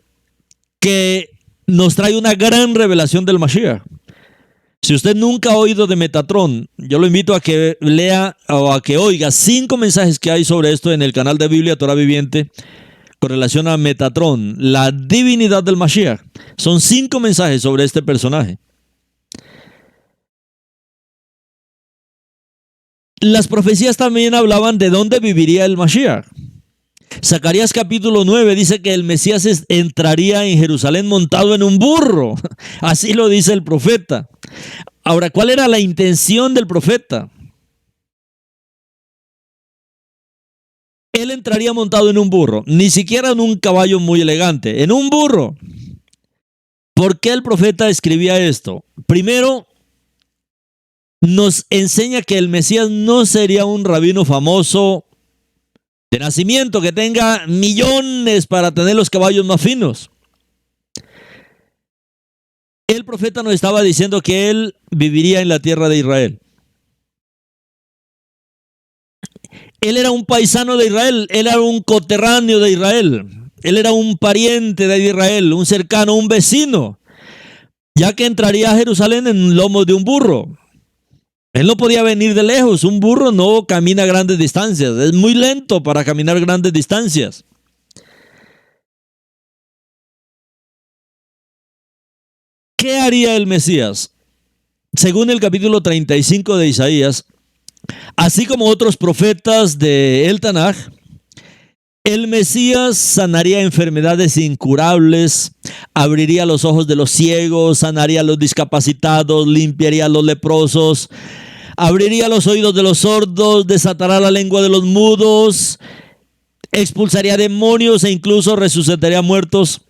que nos trae una gran revelación del Mashiach. Si usted nunca ha oído de Metatrón, yo lo invito a que lea o a que oiga 5 mensajes que hay sobre esto en el canal de Biblia Torah Viviente con relación a Metatrón, la divinidad del Mashiach. Son 5 mensajes sobre este personaje. Las profecías también hablaban de dónde viviría el Mashiach. Zacarías capítulo 9 dice que el Mesías entraría en Jerusalén montado en un burro. Así lo dice el profeta. Ahora, ¿cuál era la intención del profeta? Él entraría montado en un burro, ni siquiera en un caballo muy elegante, en un burro. ¿Por qué el profeta escribía esto? Primero, nos enseña que el Mesías no sería un rabino famoso de nacimiento que tenga millones para tener los caballos más finos. El profeta nos estaba diciendo que él viviría en la tierra de Israel. Él era un paisano de Israel, él era un coterráneo de Israel, él era un pariente de Israel, un cercano, un vecino, ya que entraría a Jerusalén en lomo de un burro. Él no podía venir de lejos, un burro no camina grandes distancias, es muy lento para caminar grandes distancias. ¿Qué haría el Mesías? Según el capítulo 35 de Isaías, así como otros profetas de el Tanaj, el Mesías sanaría enfermedades incurables, abriría los ojos de los ciegos, sanaría a los discapacitados, limpiaría a los leprosos, abriría los oídos de los sordos, desatará la lengua de los mudos, expulsaría demonios e incluso resucitaría muertos.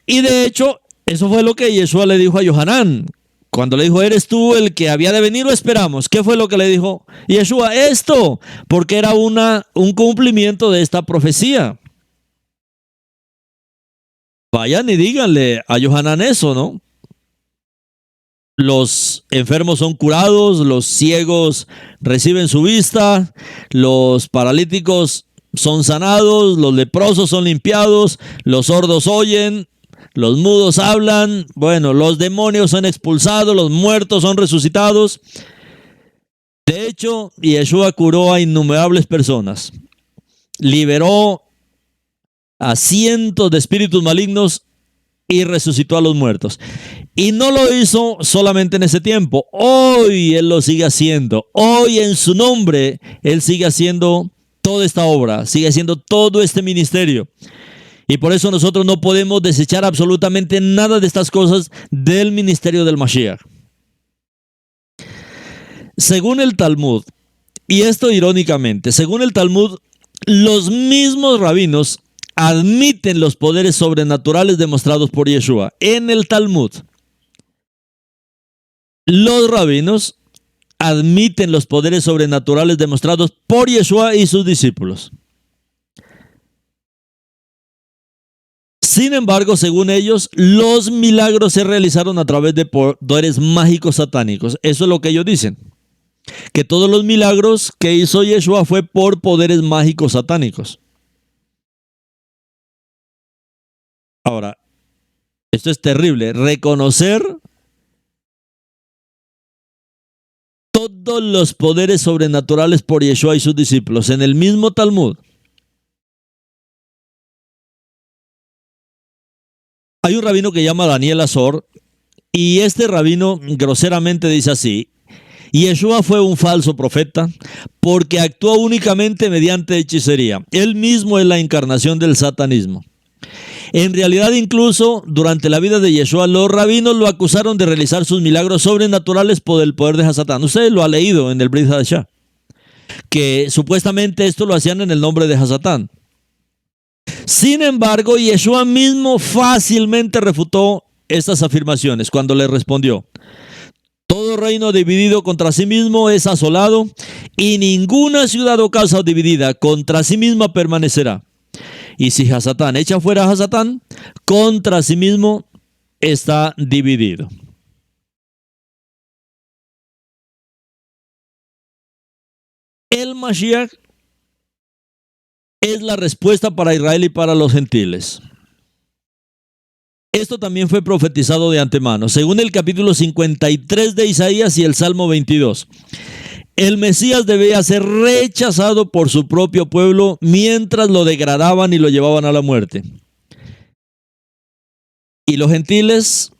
Y de hecho, eso fue lo que Yeshua le dijo a Yohanan. Cuando le dijo, ¿eres tú el que había de venir o esperamos? ¿Qué fue lo que le dijo Yeshua? Esto, porque era un cumplimiento de esta profecía. Vayan y díganle a Yohanan eso, ¿no? Los enfermos son curados, los ciegos reciben su vista, los paralíticos son sanados, los leprosos son limpiados, los sordos oyen, los mudos hablan, bueno, los demonios son expulsados, los muertos son resucitados. De hecho, Yeshua curó a innumerables personas, liberó a cientos de espíritus malignos y resucitó a los muertos. Y no lo hizo solamente en ese tiempo, hoy Él lo sigue haciendo, hoy en su nombre Él sigue haciendo toda esta obra, sigue haciendo todo este ministerio. Y por eso nosotros no podemos desechar absolutamente nada de estas cosas del ministerio del Mashiach. Según el Talmud, y esto irónicamente, según el Talmud, los mismos rabinos admiten los poderes sobrenaturales demostrados por Yeshua. En el Talmud, los rabinos admiten los poderes sobrenaturales demostrados por Yeshua y sus discípulos. Sin embargo, según ellos, los milagros se realizaron a través de poderes mágicos satánicos. Eso es lo que ellos dicen. Que todos los milagros que hizo Yeshua fue por poderes mágicos satánicos. Ahora, esto es terrible. Reconocer todos los poderes sobrenaturales por Yeshua y sus discípulos en el mismo Talmud. Hay un rabino que llama Daniel Azor, y este rabino groseramente dice así: Yeshua fue un falso profeta porque actuó únicamente mediante hechicería. Él mismo es la encarnación del satanismo. En realidad, incluso durante la vida de Yeshua, los rabinos lo acusaron de realizar sus milagros sobrenaturales por el poder de Hasatán. Usted lo ha leído en el Brit Hadashah, que supuestamente esto lo hacían en el nombre de Hasatán. Sin embargo, Yeshua mismo fácilmente refutó estas afirmaciones cuando le respondió: todo reino dividido contra sí mismo es asolado, y ninguna ciudad o casa dividida contra sí misma permanecerá. Y si Hasatán echa fuera a Hasatán, contra sí mismo está dividido. El Mashiach es la respuesta para Israel y para los gentiles. Esto también fue profetizado de antemano, según el capítulo 53 de Isaías y el Salmo 22. El Mesías debía ser rechazado por su propio pueblo mientras lo degradaban y lo llevaban a la muerte. Y los gentiles,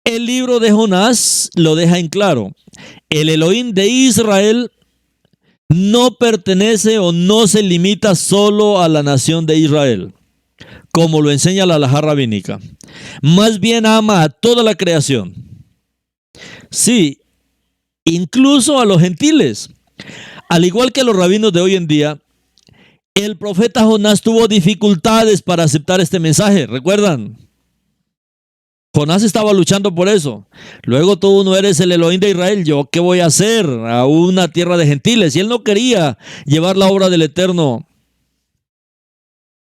el libro de Jonás lo deja en claro. El Elohim de Israel no pertenece o no se limita solo a la nación de Israel, como lo enseña la halajá rabínica. Más bien ama a toda la creación. Sí, incluso a los gentiles. Al igual que los rabinos de hoy en día, el profeta Jonás tuvo dificultades para aceptar este mensaje. ¿Recuerdan? Jonás estaba luchando por eso. Luego tú no eres el Elohim de Israel. ¿Yo qué voy a hacer a una tierra de gentiles? Y él no quería llevar la obra del Eterno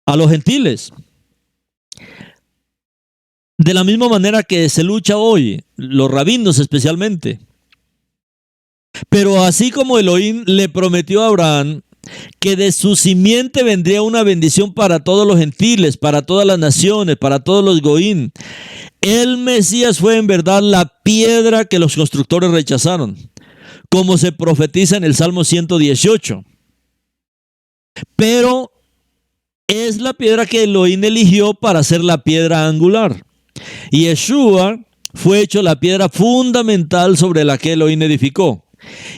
a los gentiles. De la misma manera que se lucha hoy, los rabinos especialmente. Pero así como Elohim le prometió a Abraham que de su simiente vendría una bendición para todos los gentiles, para todas las naciones, para todos los goín, el Mesías fue en verdad la piedra que los constructores rechazaron, como se profetiza en el Salmo 118. Pero es la piedra que Elohim eligió para ser la piedra angular. Y Yeshua fue hecho la piedra fundamental sobre la que Elohim edificó,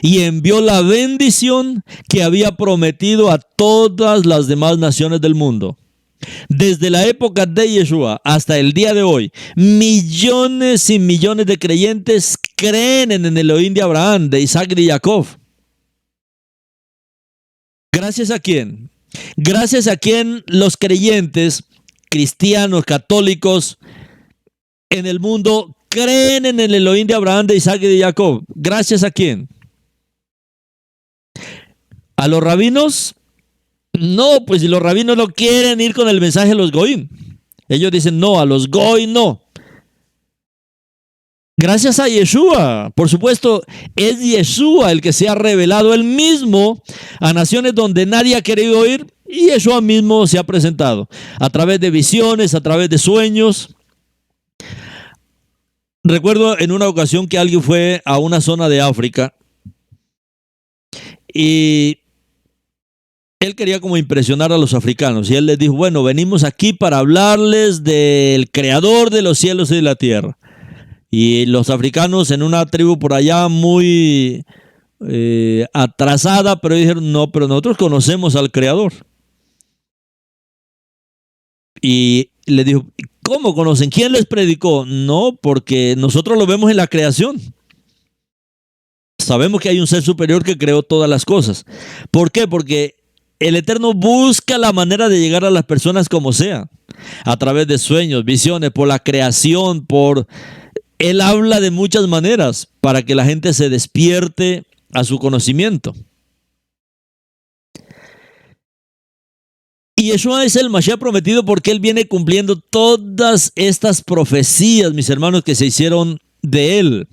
y envió la bendición que había prometido a todas las demás naciones del mundo. Desde la época de Yeshua hasta el día de hoy, millones y millones de creyentes creen en el Elohim de Abraham, de Isaac y de Jacob. ¿Gracias a quién? Gracias a quien los creyentes, cristianos, católicos en el mundo creen en el Elohim de Abraham, de Isaac y de Jacob. ¿Gracias a quién? ¿A los rabinos? No, pues si los rabinos no quieren ir con el mensaje de los goyim. Ellos dicen no, a los goyim no. Gracias a Yeshua, por supuesto, es Yeshua el que se ha revelado él mismo a naciones donde nadie ha querido ir, y Yeshua mismo se ha presentado a través de visiones, a través de sueños. Recuerdo en una ocasión que alguien fue a una zona de África y él quería como impresionar a los africanos, y él les dijo: bueno, venimos aquí para hablarles del creador de los cielos y de la tierra. Y los africanos, en una tribu por allá muy atrasada, pero dijeron: no, pero nosotros conocemos al creador. Y le dijo: ¿cómo conocen? ¿Quién les predicó? No, porque nosotros lo vemos en la creación. Sabemos que hay un ser superior que creó todas las cosas. ¿Por qué? Porque el Eterno busca la manera de llegar a las personas como sea, a través de sueños, visiones, por la creación, por Él habla de muchas maneras para que la gente se despierte a su conocimiento. Y Yeshua es el Mashiach prometido porque Él viene cumpliendo todas estas profecías, mis hermanos, que se hicieron de Él.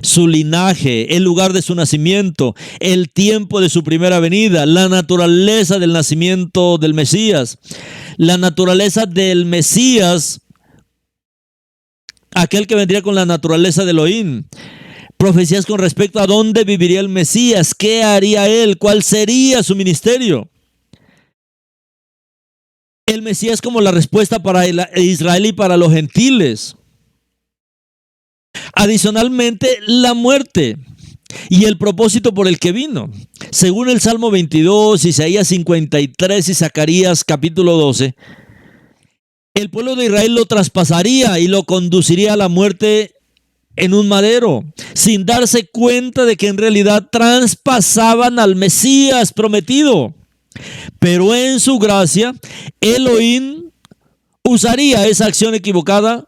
Su linaje, el lugar de su nacimiento, el tiempo de su primera venida, la naturaleza del nacimiento del Mesías, la naturaleza del Mesías, aquel que vendría con la naturaleza de Elohim. Profecías con respecto a dónde viviría el Mesías, qué haría Él, cuál sería su ministerio. El Mesías como la respuesta para Israel y para los gentiles. Adicionalmente, la muerte y el propósito por el que vino. Según el Salmo 22, Isaías 53 y Zacarías capítulo 12, el pueblo de Israel lo traspasaría y lo conduciría a la muerte en un madero, sin darse cuenta de que en realidad traspasaban al Mesías prometido. Pero en su gracia, Elohim usaría esa acción equivocada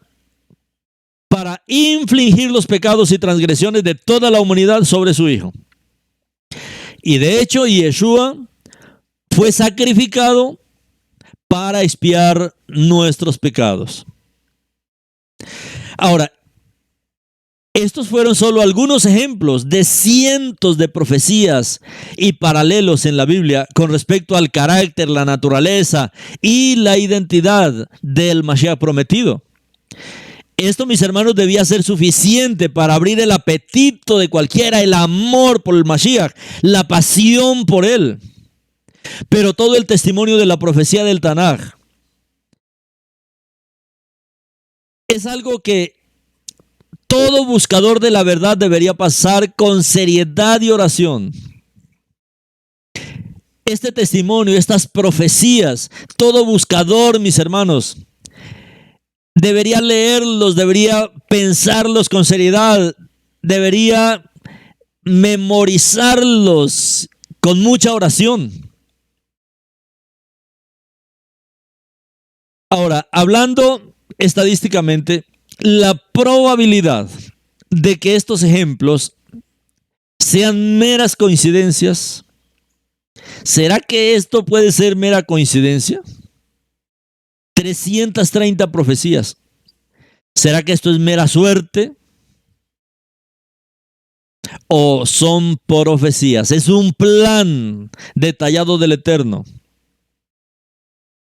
para infligir los pecados y transgresiones de toda la humanidad sobre su Hijo. Y de hecho, Yeshua fue sacrificado para expiar nuestros pecados. Ahora, estos fueron solo algunos ejemplos de cientos de profecías y paralelos en la Biblia con respecto al carácter, la naturaleza y la identidad del Mashiach prometido. Esto, mis hermanos, debía ser suficiente para abrir el apetito de cualquiera, el amor por el Mashiach, la pasión por él. Pero todo el testimonio de la profecía del Tanaj es algo que todo buscador de la verdad debería pasar con seriedad y oración. Este testimonio, estas profecías, todo buscador, mis hermanos, debería leerlos, debería pensarlos con seriedad, debería memorizarlos con mucha oración. Ahora, hablando estadísticamente, la probabilidad de que estos ejemplos sean meras coincidencias, ¿será que esto puede ser mera coincidencia? 330 profecías. ¿Será que esto es mera suerte? ¿O son profecías? Es un plan detallado del Eterno.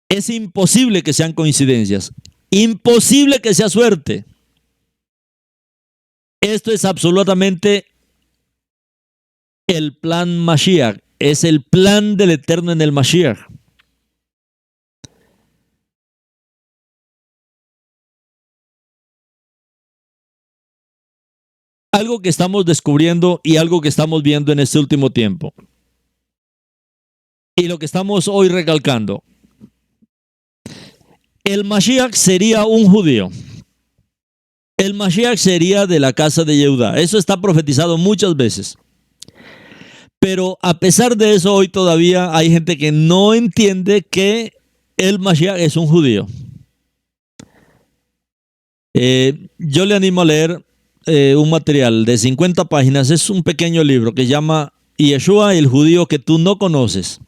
Es imposible que sean coincidencias. Imposible que sea suerte. Esto es absolutamente el plan Mashiach. Es el plan del Eterno en el Mashiach. Algo que estamos descubriendo y algo que estamos viendo en este último tiempo. Y lo que estamos hoy recalcando. El Mashiach sería un judío. El Mashiach sería de la casa de Yehudá. Eso está profetizado muchas veces. Pero a pesar de eso, hoy todavía hay gente que no entiende que el Mashiach es un judío. Yo le animo a leer un material de 50 páginas. Es un pequeño libro que se llama Yeshua, el judío que tú no conoces,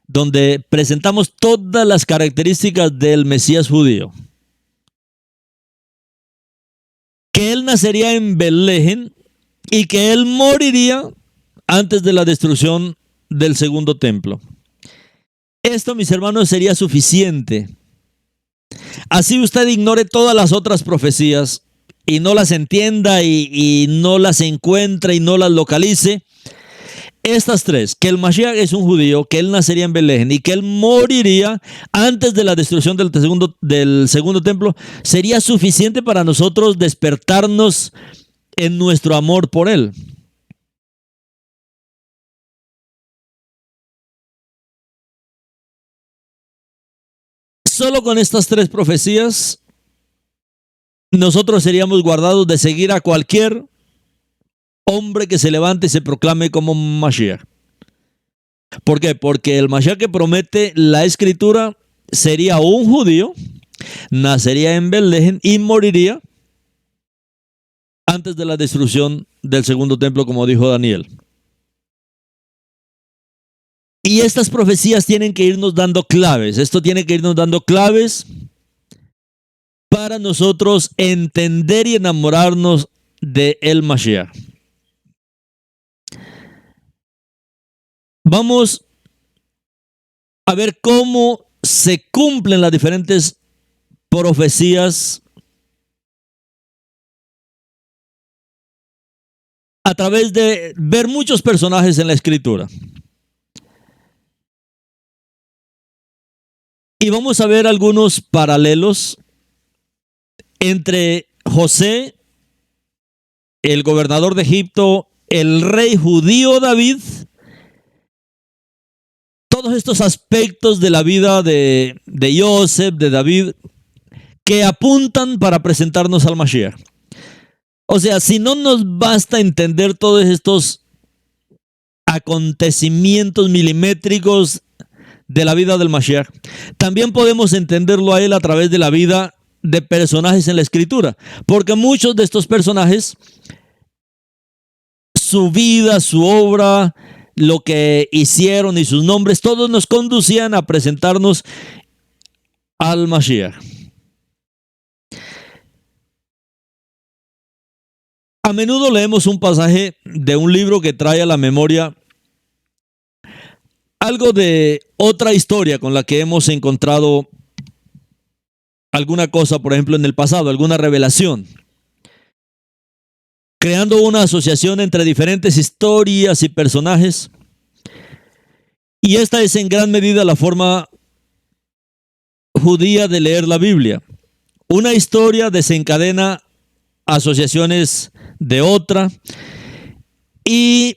donde presentamos todas las características del Mesías judío. Que él nacería en Belén y que él moriría antes de la destrucción del segundo templo. Esto, mis hermanos, sería suficiente. Así usted ignore todas las otras profecías y no las entienda y no las encuentre y no las localice. Estas tres, que el Mashiach es un judío, que él nacería en Belén y que él moriría antes de la destrucción del segundo templo, sería suficiente para nosotros despertarnos en nuestro amor por él. Solo con estas tres profecías, nosotros seríamos guardados de seguir a cualquier hombre que se levante y se proclame como Mashiach. ¿Por qué? Porque el Mashiach que promete la Escritura sería un judío, nacería en Belén y moriría antes de la destrucción del segundo templo, como dijo Daniel. Y estas profecías tienen que irnos dando claves. Esto tiene que irnos dando claves para nosotros entender y enamorarnos de el Mashiach. Vamos a ver cómo se cumplen las diferentes profecías a través de ver muchos personajes en la Escritura. Y vamos a ver algunos paralelos entre José, el gobernador de Egipto, el rey judío David, todos estos aspectos de la vida de Yosef, de David, que apuntan para presentarnos al Mashiach. O sea, si no nos basta entender todos estos acontecimientos milimétricos de la vida del Mashiach, también podemos entenderlo a él a través de la vida de personajes en la Escritura, porque muchos de estos personajes, su vida, su obra, lo que hicieron y sus nombres, todos nos conducían a presentarnos al Mashiach. A menudo leemos un pasaje de un libro que trae a la memoria algo de otra historia con la que hemos encontrado alguna cosa, por ejemplo, en el pasado, alguna revelación, creando una asociación entre diferentes historias y personajes. Y esta es en gran medida la forma judía de leer la Biblia. Una historia desencadena asociaciones de otra, y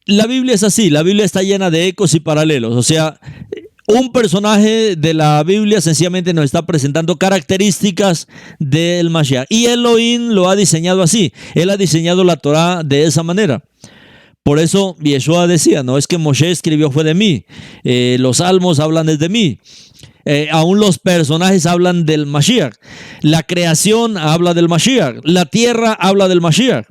la Biblia es así, la Biblia está llena de ecos y paralelos. O sea, un personaje de la Biblia sencillamente nos está presentando características del Mashiach, y Elohim lo ha diseñado así. Él ha diseñado la Torá de esa manera. Por eso Yeshua decía, no es que Moshe escribió fue de mí, los salmos hablan desde mí. Aún los personajes hablan del Mashiach. La creación habla del Mashiach. La tierra habla del Mashiach.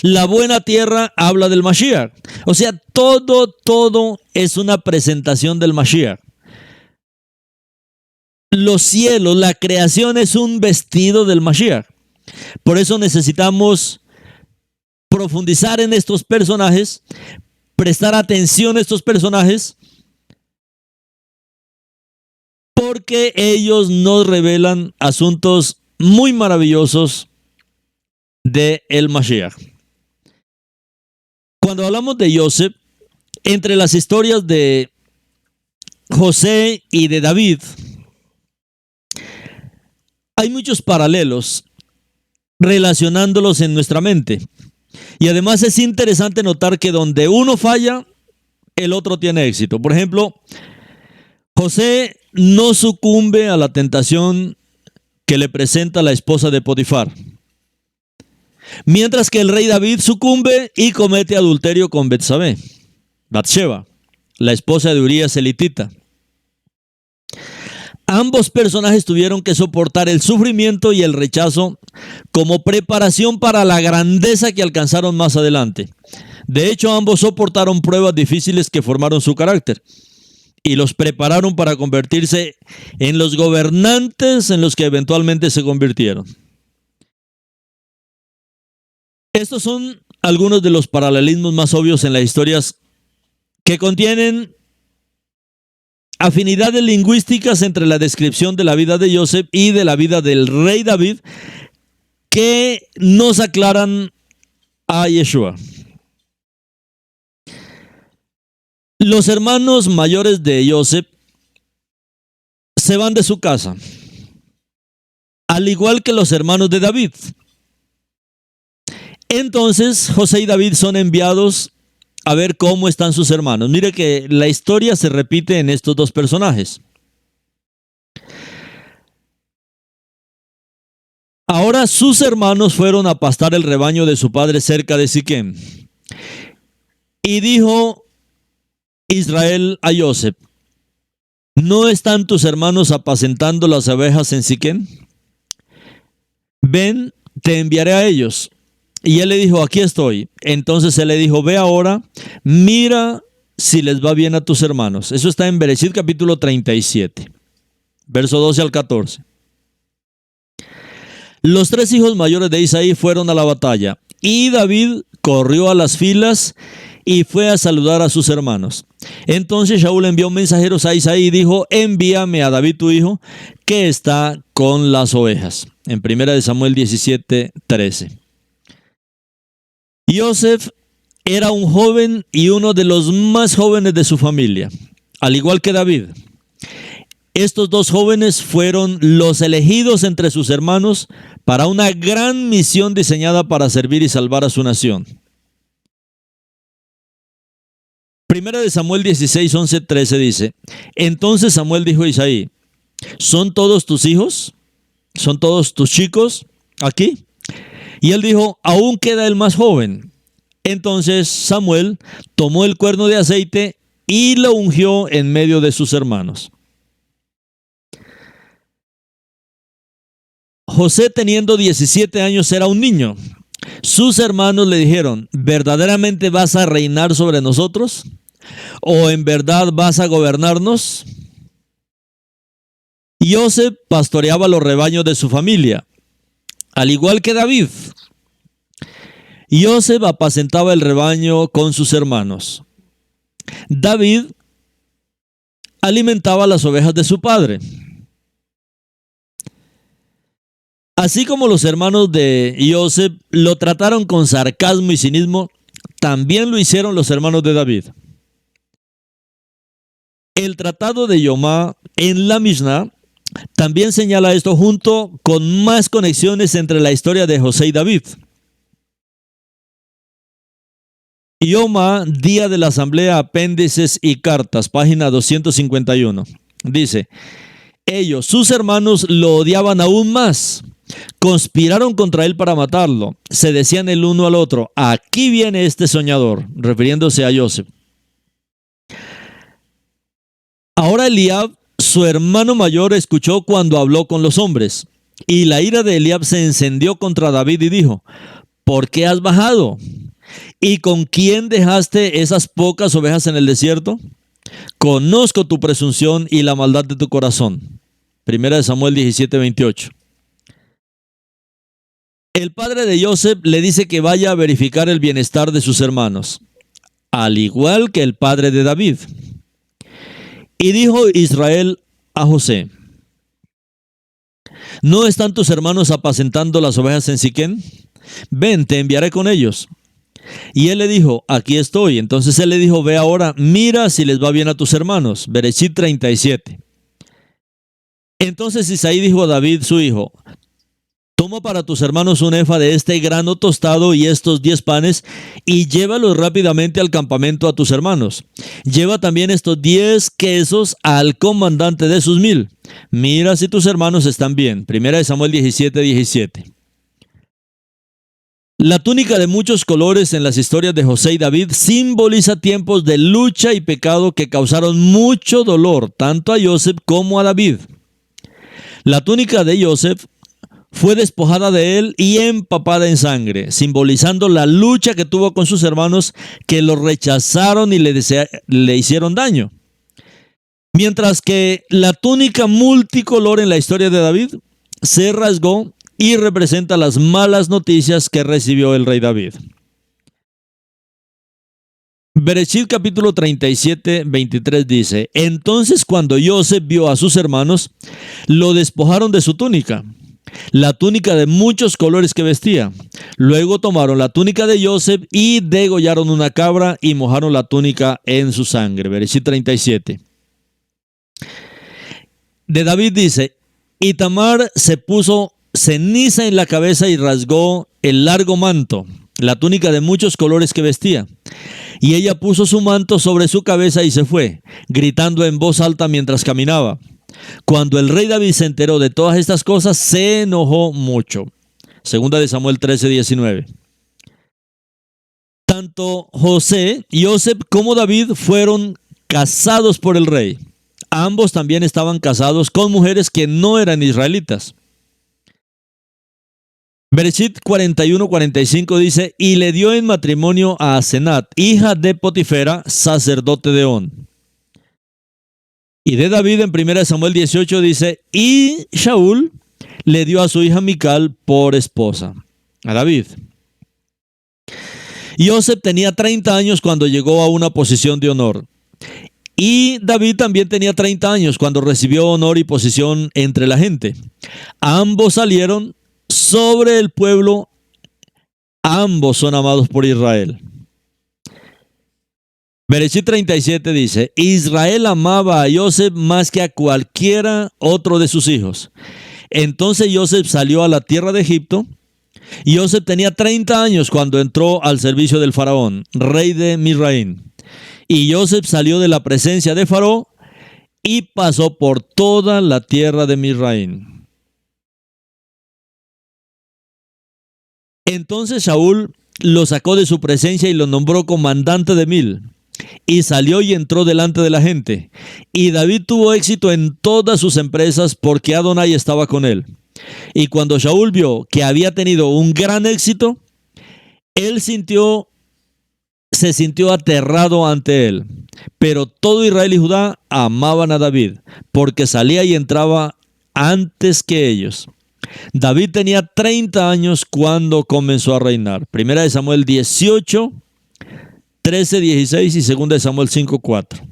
La buena tierra habla del Mashiach. O sea, todo es una presentación del Mashiach. Los cielos, la creación es un vestido del Mashiach. Por eso necesitamos profundizar en estos personajes, prestar atención a estos personajes, porque ellos nos revelan asuntos muy maravillosos de el Mashiach. Cuando hablamos de Yosef, entre las historias de José y de David, hay muchos paralelos relacionándolos en nuestra mente. Y además es interesante notar que donde uno falla, el otro tiene éxito. Por ejemplo, José no sucumbe a la tentación que le presenta la esposa de Potifar, mientras que el rey David sucumbe y comete adulterio con Batseba, la esposa de Urías elitita. Ambos personajes tuvieron que soportar el sufrimiento y el rechazo como preparación para la grandeza que alcanzaron más adelante. De hecho, ambos soportaron pruebas difíciles que formaron su carácter y los prepararon para convertirse en los gobernantes en los que eventualmente se convirtieron. Estos son algunos de los paralelismos más obvios en las historias que contienen afinidades lingüísticas entre la descripción de la vida de Yosef y de la vida del rey David, que nos aclaran a Yeshua. Los hermanos mayores de Yosef se van de su casa, al igual que los hermanos de David. Entonces José y David son enviados a ver cómo están sus hermanos. Mire que la historia se repite en estos dos personajes. Ahora sus hermanos fueron a pastar el rebaño de su padre cerca de Siquem. Y dijo Israel a Yosef: ¿no están tus hermanos apacentando las ovejas en Siquem? Ven, te enviaré a ellos. Y él le dijo, aquí estoy. Entonces él le dijo, ve ahora, mira si les va bien a tus hermanos. Eso está en Bereshit capítulo 37, verso 12 al 14. Los tres hijos mayores de Isaí fueron a la batalla, y David corrió a las filas y fue a saludar a sus hermanos. Entonces Shaul envió mensajeros a Isaí y dijo, envíame a David tu hijo, que está con las ovejas. En 1 Samuel 17, 13. Yosef era un joven y uno de los más jóvenes de su familia, al igual que David. Estos dos jóvenes fueron los elegidos entre sus hermanos para una gran misión diseñada para servir y salvar a su nación. 1 Samuel 16, 11, 13 dice, entonces Samuel dijo a Isaí, ¿son todos tus hijos? ¿Son todos tus chicos aquí? Y él dijo, aún queda el más joven. Entonces Samuel tomó el cuerno de aceite y lo ungió en medio de sus hermanos. José, teniendo 17 años, era un niño. Sus hermanos le dijeron, ¿verdaderamente vas a reinar sobre nosotros? ¿O en verdad vas a gobernarnos? José pastoreaba los rebaños de su familia, al igual que David. José apacentaba el rebaño con sus hermanos. David alimentaba las ovejas de su padre. Así como los hermanos de José lo trataron con sarcasmo y cinismo, también lo hicieron los hermanos de David. El tratado de Yomá en la Mishnah también señala esto junto con más conexiones entre la historia de José y David. Yomá, Día de la Asamblea, Apéndices y Cartas, página 251. Dice, ellos, sus hermanos, lo odiaban aún más. Conspiraron contra él para matarlo. Se decían el uno al otro, aquí viene este soñador, refiriéndose a José. Ahora Eliab, su hermano mayor, escuchó cuando habló con los hombres. Y la ira de Eliab se encendió contra David y dijo, ¿por qué has bajado? ¿Y con quién dejaste esas pocas ovejas en el desierto? Conozco tu presunción y la maldad de tu corazón. 1 Samuel 17, 28. El padre de José le dice que vaya a verificar el bienestar de sus hermanos, al igual que el padre de David. Y dijo Israel a José, ¿no están tus hermanos apacentando las ovejas en Siquén? Ven, te enviaré con ellos. Y él le dijo, aquí estoy. Entonces él le dijo, ve ahora, mira si les va bien a tus hermanos. Bereshit 37. Entonces Isaí dijo a David, su hijo, toma para tus hermanos un efa de este grano tostado y estos 10 panes y llévalos rápidamente al campamento a tus hermanos. Lleva también estos 10 quesos al comandante de sus 1000. Mira si tus hermanos están bien. 1 Samuel 17, 17. La túnica de muchos colores en las historias de José y David simboliza tiempos de lucha y pecado que causaron mucho dolor tanto a José como a David. La túnica de José fue despojada de él y empapada en sangre, simbolizando la lucha que tuvo con sus hermanos que lo rechazaron y le hicieron daño. Mientras que la túnica multicolor en la historia de David se rasgó y representa las malas noticias que recibió el rey David. Bereshit capítulo 37, 23 dice, entonces cuando José vio a sus hermanos, lo despojaron de su túnica, la túnica de muchos colores que vestía. Luego tomaron la túnica de José y degollaron una cabra y mojaron la túnica en su sangre. Bereshit 37. De David dice, y Tamar se puso ceniza en la cabeza y rasgó el largo manto, la túnica de muchos colores que vestía. Y ella puso su manto sobre su cabeza y se fue, gritando en voz alta mientras caminaba. Cuando el rey David se enteró de todas estas cosas, se enojó mucho. Segunda de Samuel 13, 19. Tanto José, José como David fueron casados por el rey. Ambos también estaban casados con mujeres que no eran israelitas. Bereshit 41-45 dice, y le dio en matrimonio a Asenat, hija de Potifera, sacerdote de On. Y de David en 1 Samuel 18 dice, y Shaul le dio a su hija Mical por esposa, a David. Joseph tenía 30 años cuando llegó a una posición de honor. Y David también tenía 30 años cuando recibió honor y posición entre la gente. Ambos salieron sobre el pueblo, ambos son amados por Israel. Bereshit 37 dice, Israel amaba a Joseph más que a cualquiera otro de sus hijos. Entonces Joseph salió a la tierra de Egipto. Y Joseph tenía 30 años cuando entró al servicio del faraón, rey de Misraim. Y Joseph salió de la presencia de Faraón y pasó por toda la tierra de Misraim. Entonces Shaul lo sacó de su presencia y lo nombró comandante de 1000. Y salió y entró delante de la gente. Y David tuvo éxito en todas sus empresas porque Adonai estaba con él. Y cuando Shaul vio que había tenido un gran éxito, él se sintió aterrado ante él. Pero todo Israel y Judá amaban a David, porque salía y entraba antes que ellos. David tenía 30 años cuando comenzó a reinar. 1 Samuel 18, 13, 16 y 2 Samuel 5, 4.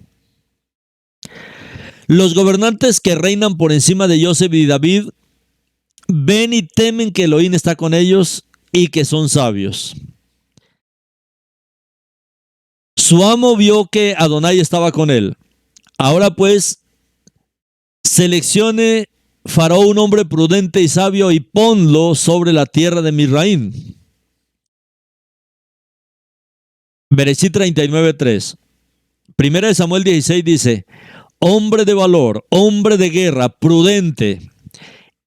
Los gobernantes que reinan por encima de Joseph y David ven y temen que Elohim está con ellos y que son sabios. Su amo vio que Adonai estaba con él. Ahora pues, seleccione Faraón un hombre prudente y sabio y ponlo sobre la tierra de Misraim. Bereshit 39:3. 1 Samuel 16 dice, hombre de valor, hombre de guerra, prudente.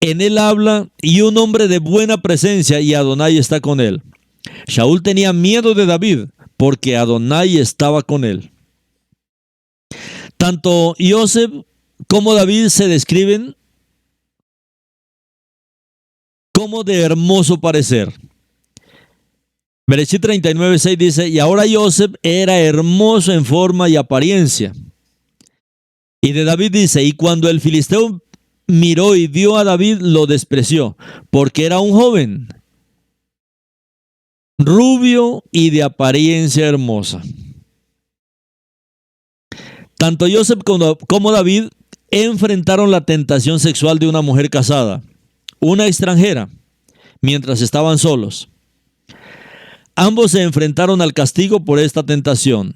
En él habla y un hombre de buena presencia y Adonai está con él. Shaul tenía miedo de David porque Adonai estaba con él. Tanto Joseph como David se describen como de hermoso parecer. Bereshit 39:6 dice, y ahora Joseph era hermoso en forma y apariencia. Y de David dice, y cuando el filisteo miró y vio a David, lo despreció, porque era un joven, rubio y de apariencia hermosa. Tanto Joseph como David enfrentaron la tentación sexual de una mujer casada, una extranjera, mientras estaban solos. Ambos se enfrentaron al castigo por esta tentación.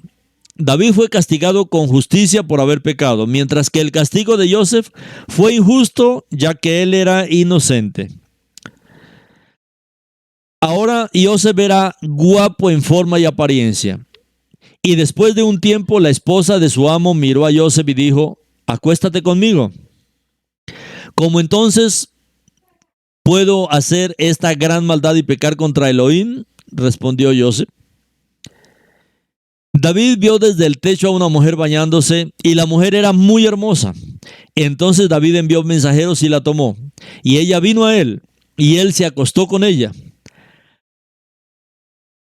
David fue castigado con justicia por haber pecado, mientras que el castigo de Joseph fue injusto, ya que él era inocente. Ahora Joseph era guapo en forma y apariencia. Y después de un tiempo, la esposa de su amo miró a Joseph y dijo, acuéstate conmigo. ¿Cómo entonces puedo hacer esta gran maldad y pecar contra Elohim? Respondió Joseph. David vio desde el techo a una mujer bañándose y la mujer era muy hermosa. Entonces David envió mensajeros y la tomó. Y ella vino a él y él se acostó con ella.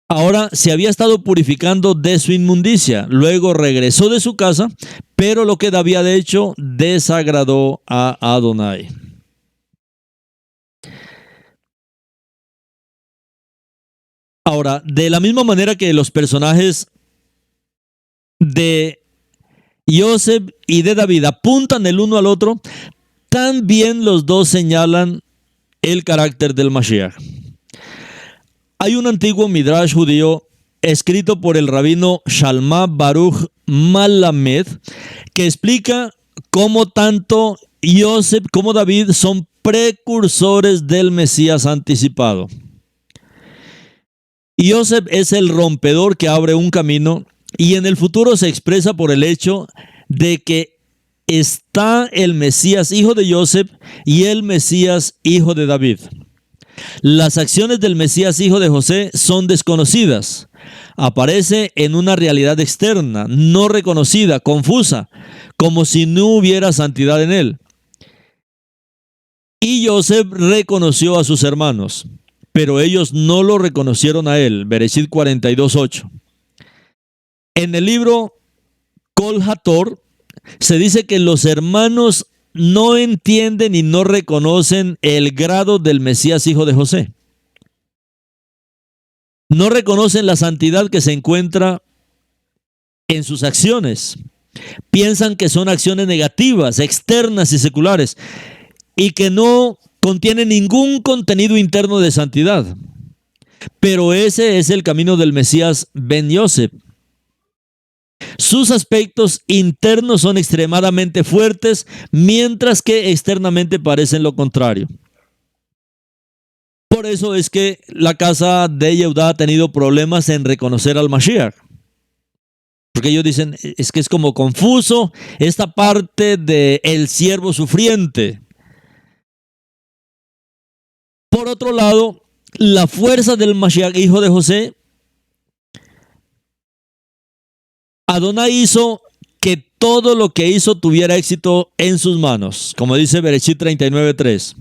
Ahora se había estado purificando de su inmundicia. Luego regresó de su casa, pero lo que David había hecho desagradó a Adonai. Ahora, de la misma manera que los personajes de Joseph y de David apuntan el uno al otro, también los dos señalan el carácter del Mashiach. Hay un antiguo midrash judío escrito por el rabino Shalma Baruch Malamed que explica cómo tanto Joseph como David son precursores del Mesías anticipado. Joseph es el rompedor que abre un camino y en el futuro se expresa por el hecho de que está el Mesías hijo de Joseph y el Mesías hijo de David. Las acciones del Mesías hijo de José son desconocidas. Aparece en una realidad externa, no reconocida, confusa, como si no hubiera santidad en él. Y Joseph reconoció a sus hermanos. pero ellos no lo reconocieron a él. Bereshit 42:8. En el libro Kol Hator se dice que los hermanos no entienden y no reconocen el grado del Mesías hijo de José. No reconocen la santidad que se encuentra en sus acciones. Piensan que son acciones negativas, externas y seculares, y que no contienen ningún contenido interno de santidad. Pero ese es el camino del Mesías Ben Yosef. Sus aspectos internos son extremadamente fuertes, mientras que externamente parecen lo contrario. Por eso es que la casa de Yehudá ha tenido problemas en reconocer al Mashiach. Porque ellos dicen, es que es como confuso esta parte de el siervo sufriente. Por otro lado, la fuerza del Mashiach, hijo de José, Adonai hizo que todo lo que hizo tuviera éxito en sus manos. Como dice Bereshit 39:3.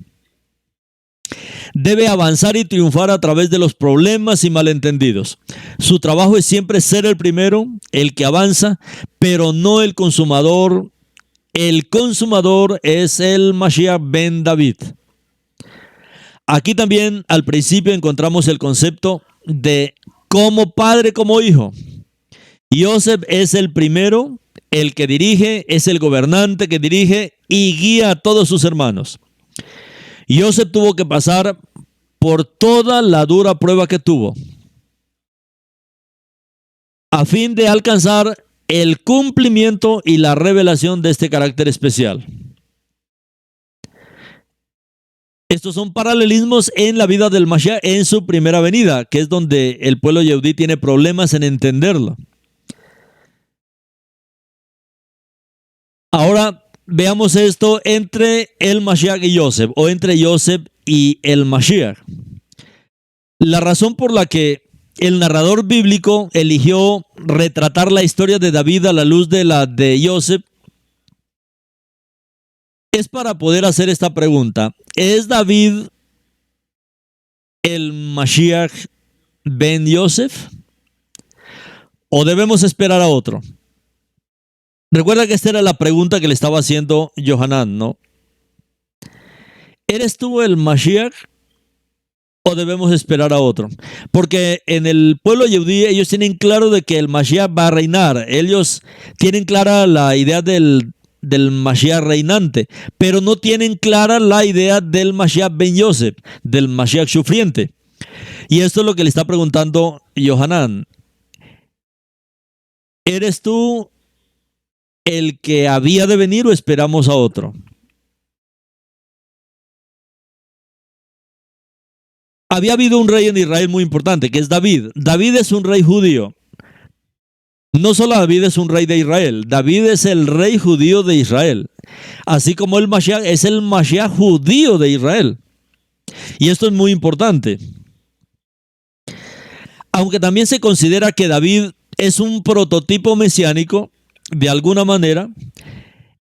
Debe avanzar y triunfar a través de los problemas y malentendidos. Su trabajo es siempre ser el primero, el que avanza, pero no el consumador. El consumador es el Mashiach ben David. Aquí también al principio encontramos el concepto de como padre, como hijo. Yosef es el primero, el que dirige, es el gobernante que dirige y guía a todos sus hermanos. Yosef tuvo que pasar por toda la dura prueba que tuvo, a fin de alcanzar el cumplimiento y la revelación de este carácter especial. Estos son paralelismos en la vida del Mashiach en su primera venida, que es donde el pueblo yehudí tiene problemas en entenderlo. Ahora veamos esto entre el Mashiach y Yosef, o entre Yosef y el Mashiach. La razón por la que el narrador bíblico eligió retratar la historia de David a la luz de la de Yosef es para poder hacer esta pregunta. ¿Es David el Mashiach ben Yosef? ¿O debemos esperar a otro? Recuerda que esta era la pregunta que le estaba haciendo Yohanan, ¿no? ¿Eres tú el Mashiach o debemos esperar a otro? Porque en el pueblo yehudí ellos tienen claro de que el Mashiach va a reinar. Ellos tienen clara la idea del Mashiach reinante, pero no tienen clara la idea del Mashiach ben Yosef, del Mashiach sufriente. Y esto es lo que le está preguntando Yohanan. ¿Eres tú el que había de venir o esperamos a otro? Había habido un rey en Israel muy importante, que es David. David es un rey judío. No solo David es un rey de Israel, David es el rey judío de Israel. Así como el Mashiach es el Mashiach judío de Israel. Y esto es muy importante. Aunque también se considera que David es un prototipo mesiánico, de alguna manera,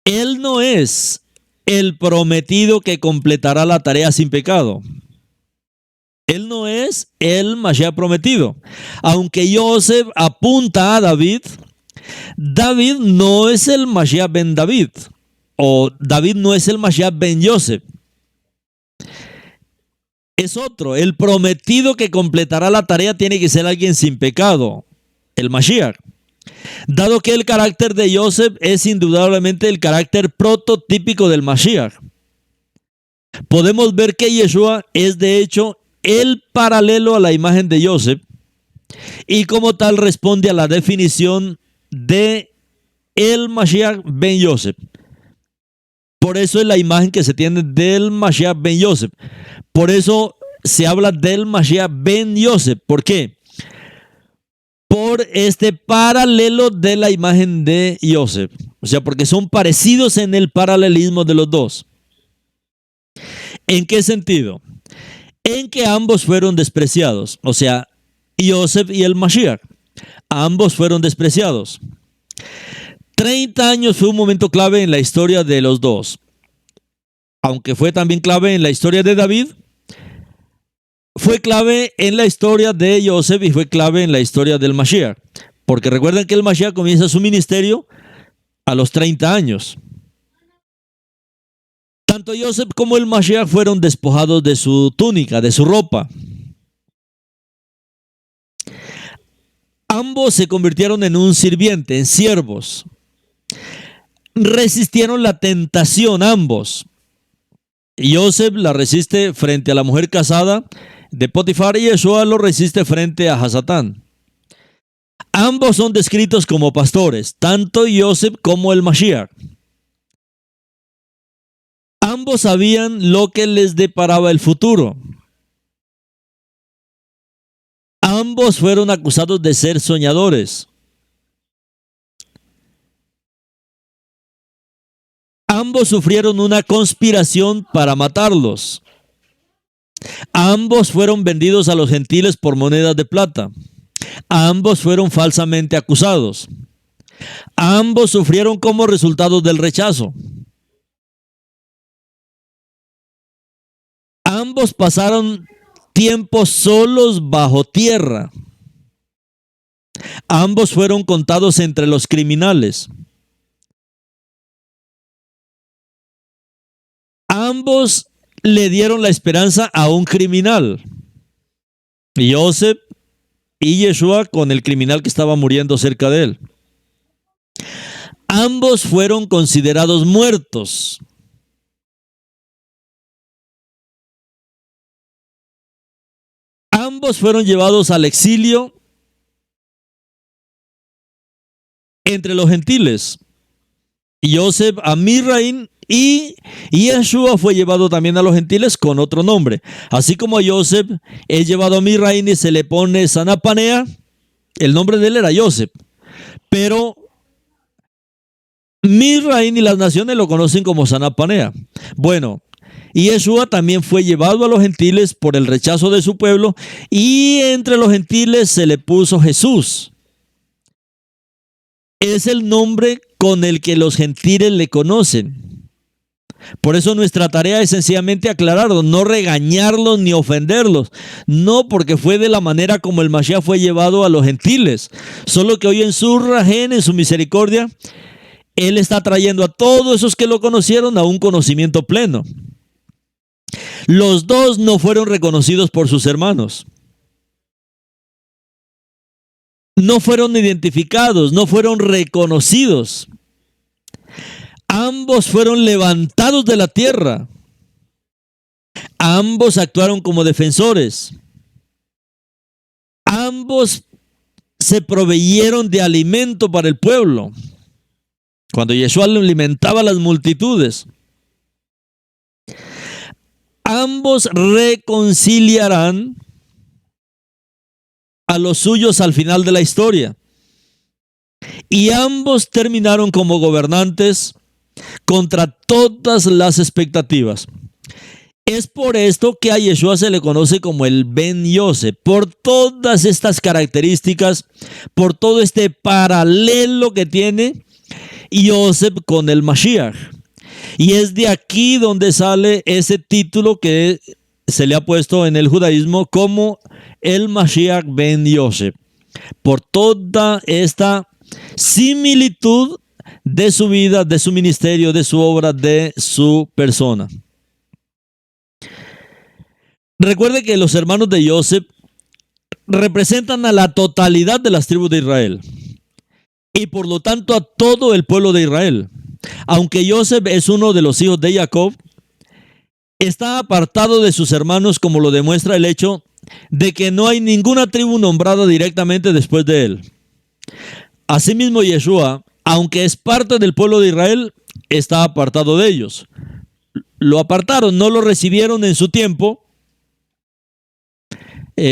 él no es el prometido que completará la tarea sin pecado. Él no es el Mashiach prometido. Aunque Yosef apunta a David, David no es el Mashiach ben David. O David no es el Mashiach ben Yosef. Es otro. El prometido que completará la tarea tiene que ser alguien sin pecado. El Mashiach. Dado que el carácter de Yosef es indudablemente el carácter prototípico del Mashiach. Podemos ver que Yeshua es de hecho el paralelo a la imagen de Yosef y como tal responde a la definición de el Mashiach ben Yosef. Por eso es la imagen que se tiene del Mashiach ben Yosef. Por eso se habla del Mashiach ben Yosef. ¿Por qué? Por este paralelo de la imagen de Yosef. O sea, porque son parecidos en el paralelismo de los dos. ¿En qué sentido? En que ambos fueron despreciados. O sea, Yosef y el Mashiach. Ambos fueron despreciados. 30 años fue un momento clave en la historia de los dos. Aunque fue también clave en la historia de David, fue clave en la historia de Yosef y fue clave en la historia del Mashiach. Porque recuerden que el Mashiach comienza su ministerio a los 30 años. Tanto Yosef como el Mashiach fueron despojados de su túnica, de su ropa. Ambos se convirtieron en un sirviente, en siervos. Resistieron la tentación ambos. Yosef la resiste frente a la mujer casada de Potifar y Yeshua lo resiste frente a Hasatán. Ambos son descritos como pastores, tanto Yosef como el Mashiach. Ambos sabían lo que les deparaba el futuro. Ambos fueron acusados de ser soñadores. Ambos sufrieron una conspiración para matarlos. Ambos fueron vendidos a los gentiles por monedas de plata. Ambos fueron falsamente acusados. Ambos sufrieron como resultado del rechazo. Ambos pasaron tiempo solos bajo tierra. Ambos fueron contados entre los criminales. Ambos le dieron la esperanza a un criminal. Yosef y Yeshua con el criminal que estaba muriendo cerca de él. Ambos fueron considerados muertos. Ambos fueron llevados al exilio entre los gentiles. Yosef a Misraim y Yeshua fue llevado también a los gentiles con otro nombre. Así como a Yosef es llevado a Misraim y se le pone Sanapanea, el nombre de él era Yosef. Pero Misraim y las naciones lo conocen como Sanapanea. Bueno, y Yeshua también fue llevado a los gentiles por el rechazo de su pueblo y entre los gentiles se le puso Jesús. Es el nombre con el que los gentiles le conocen. Por eso nuestra tarea es sencillamente aclararlo, no regañarlos ni ofenderlos. No, porque fue de la manera como el Mashiach fue llevado a los gentiles. Solo que hoy en su Rajén, en su misericordia, Él está trayendo a todos esos que lo conocieron a un conocimiento pleno. Los dos no fueron reconocidos por sus hermanos. No fueron identificados, no fueron reconocidos. Ambos fueron levantados de la tierra. Ambos actuaron como defensores. Ambos se proveyeron de alimento para el pueblo. Cuando Yeshua alimentaba a las multitudes. Ambos reconciliarán a los suyos al final de la historia. Y ambos terminaron como gobernantes contra todas las expectativas. Es por esto que a Yeshua se le conoce como el Ben Yosef, por todas estas características, por todo este paralelo que tiene Yosef con el Mashiach. Y es de aquí donde sale ese título que se le ha puesto en el judaísmo como el Mashiach Ben Yosef, por toda esta similitud de su vida, de su ministerio, de su obra, de su persona. Recuerde que los hermanos de Yosef representan a la totalidad de las tribus de Israel y por lo tanto a todo el pueblo de Israel. Aunque Yosef es uno de los hijos de Jacob, está apartado de sus hermanos, como lo demuestra el hecho de que no hay ninguna tribu nombrada directamente después de él. Asimismo, Yeshua, aunque es parte del pueblo de Israel, está apartado de ellos. Lo apartaron, no lo recibieron en su tiempo.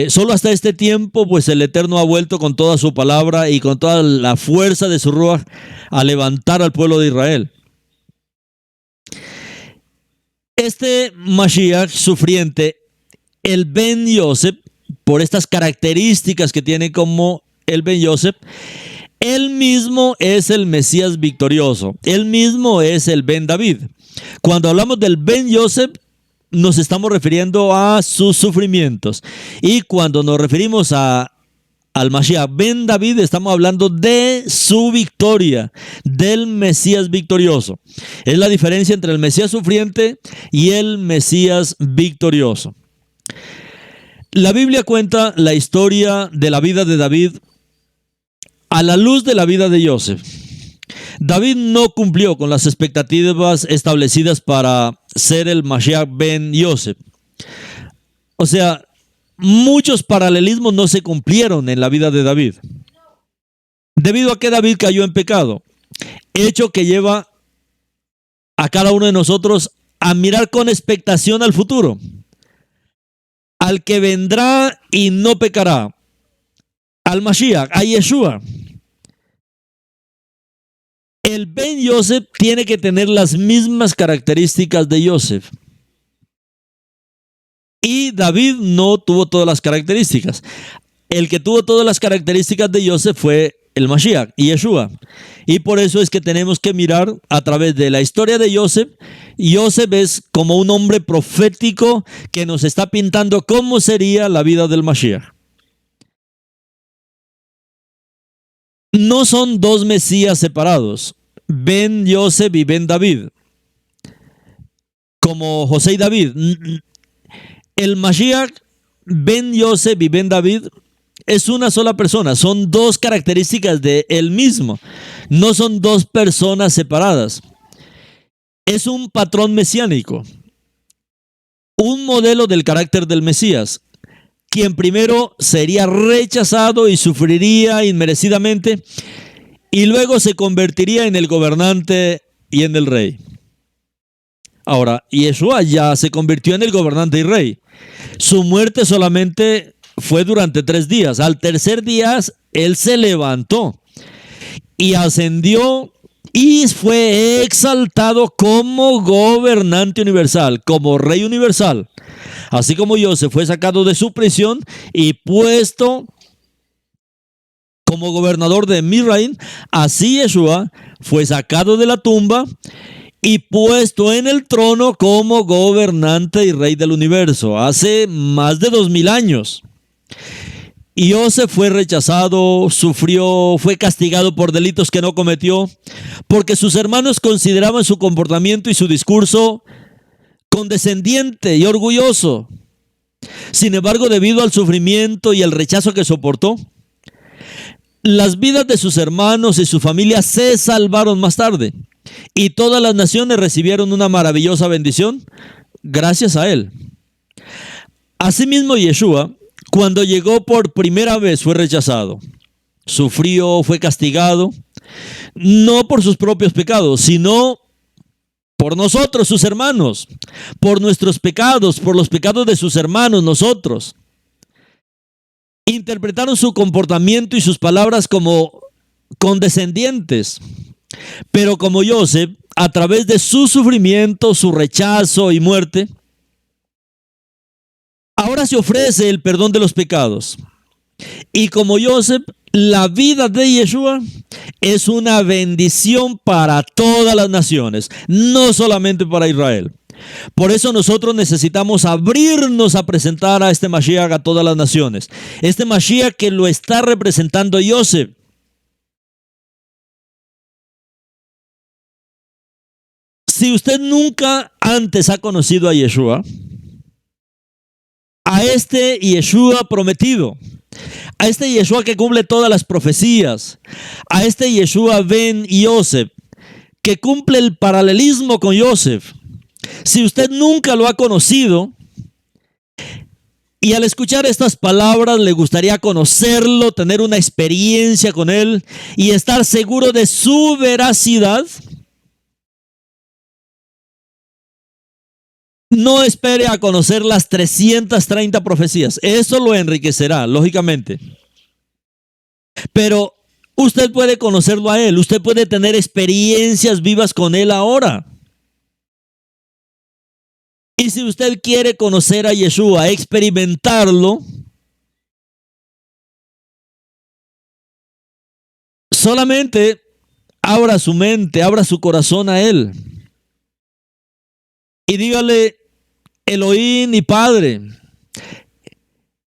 Solo hasta este tiempo, pues el Eterno ha vuelto con toda su palabra y con toda la fuerza de su Ruach a levantar al pueblo de Israel. Este Mashiach sufriente, el Ben Yosef, por estas características que tiene como el Ben Yosef, él mismo es el Mesías victorioso. Él mismo es el Ben David. Cuando hablamos del Ben Yosef, nos estamos refiriendo a sus sufrimientos. Y cuando nos referimos al Mashiach ben David, estamos hablando de su victoria, del Mesías victorioso. Es la diferencia entre el Mesías sufriente y el Mesías victorioso. La Biblia cuenta la historia de la vida de David a la luz de la vida de Yosef. David no cumplió con las expectativas establecidas para ser el Mashiach ben Yosef. O sea, muchos paralelismos no se cumplieron en la vida de David, debido a que David cayó en pecado, hecho que lleva a cada uno de nosotros a mirar con expectación al futuro, al que vendrá y no pecará, al Mashiach, a Yeshua. El Ben Yosef tiene que tener las mismas características de Yosef. Y David no tuvo todas las características. El que tuvo todas las características de Yosef fue el Mashiach y Yeshua. Y por eso es que tenemos que mirar a través de la historia de Yosef. Yosef es como un hombre profético que nos está pintando cómo sería la vida del Mashiach. No son dos Mesías separados, Ben Yosef y Ben David, como José y David. El Mashiach, Ben Yosef y Ben David es una sola persona, son dos características de él mismo, no son dos personas separadas. Es un patrón mesiánico, un modelo del carácter del Mesías, quien primero sería rechazado y sufriría inmerecidamente, y luego se convertiría en el gobernante y en el rey. Ahora, Yeshua ya se convirtió en el gobernante y rey. Su muerte solamente fue durante 3 días. Al tercer día, él se levantó y ascendió y fue exaltado como gobernante universal, como rey universal. Así como Yosef fue sacado de su prisión y puesto como gobernador de Misraim, así Yeshua fue sacado de la tumba y puesto en el trono como gobernante y rey del universo hace más de 2000 años. Y Yosef fue rechazado, sufrió, fue castigado por delitos que no cometió, porque sus hermanos consideraban su comportamiento y su discurso condescendiente y orgulloso. Sin embargo, debido al sufrimiento y el rechazo que soportó, las vidas de sus hermanos y su familia se salvaron más tarde, y todas las naciones recibieron una maravillosa bendición gracias a él. Asimismo, Yeshua, cuando llegó por primera vez, fue rechazado, sufrió, fue castigado, no por sus propios pecados, sino por nosotros, sus hermanos, por nuestros pecados, por los pecados de sus hermanos, nosotros. Interpretaron su comportamiento y sus palabras como condescendientes, pero como Yosef, a través de su sufrimiento, su rechazo y muerte, ahora se ofrece el perdón de los pecados. Y como Yosef, la vida de Yeshua es una bendición para todas las naciones, no solamente para Israel. Por eso nosotros necesitamos abrirnos a presentar a este Mashiach a todas las naciones. Este Mashiach que lo está representando Yosef. Si usted nunca antes ha conocido a Yeshua, a este Yeshua prometido, a este Yeshua que cumple todas las profecías, a este Yeshua ben Yosef, que cumple el paralelismo con Yosef. Si usted nunca lo ha conocido y al escuchar estas palabras le gustaría conocerlo, tener una experiencia con él y estar seguro de su veracidad, no espere a conocer las 330 profecías. Eso lo enriquecerá, lógicamente. Pero usted puede conocerlo a él, usted puede tener experiencias vivas con él ahora. Y si usted quiere conocer a Yeshua, experimentarlo, solamente abra su mente, abra su corazón a él. Y dígale, Elohim y Padre.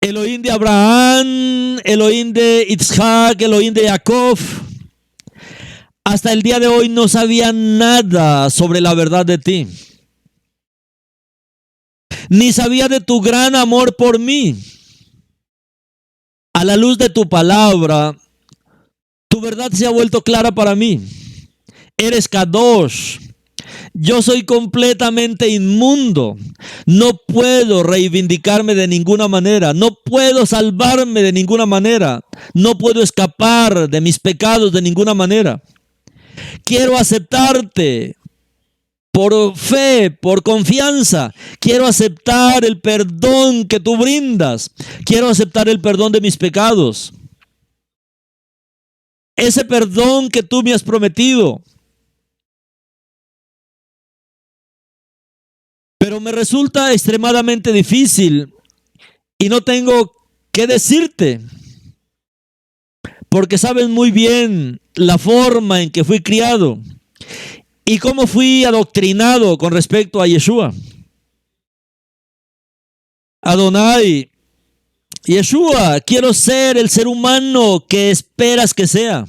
Elohim de Abraham, Elohim de Isaac, Elohim de Jacob. Hasta el día de hoy no sabía nada sobre la verdad de ti. Ni sabía de tu gran amor por mí. A la luz de tu palabra, tu verdad se ha vuelto clara para mí. Eres Kadosh. Yo soy completamente inmundo. No puedo reivindicarme de ninguna manera. No puedo salvarme de ninguna manera. No puedo escapar de mis pecados de ninguna manera. Quiero aceptarte por fe, por confianza. Quiero aceptar el perdón que tú brindas. Quiero aceptar el perdón de mis pecados. Ese perdón que tú me has prometido. Pero me resulta extremadamente difícil y no tengo qué decirte. Porque sabes muy bien la forma en que fui criado y cómo fui adoctrinado con respecto a Yeshua. Adonai, Yeshua, quiero ser el ser humano que esperas que sea.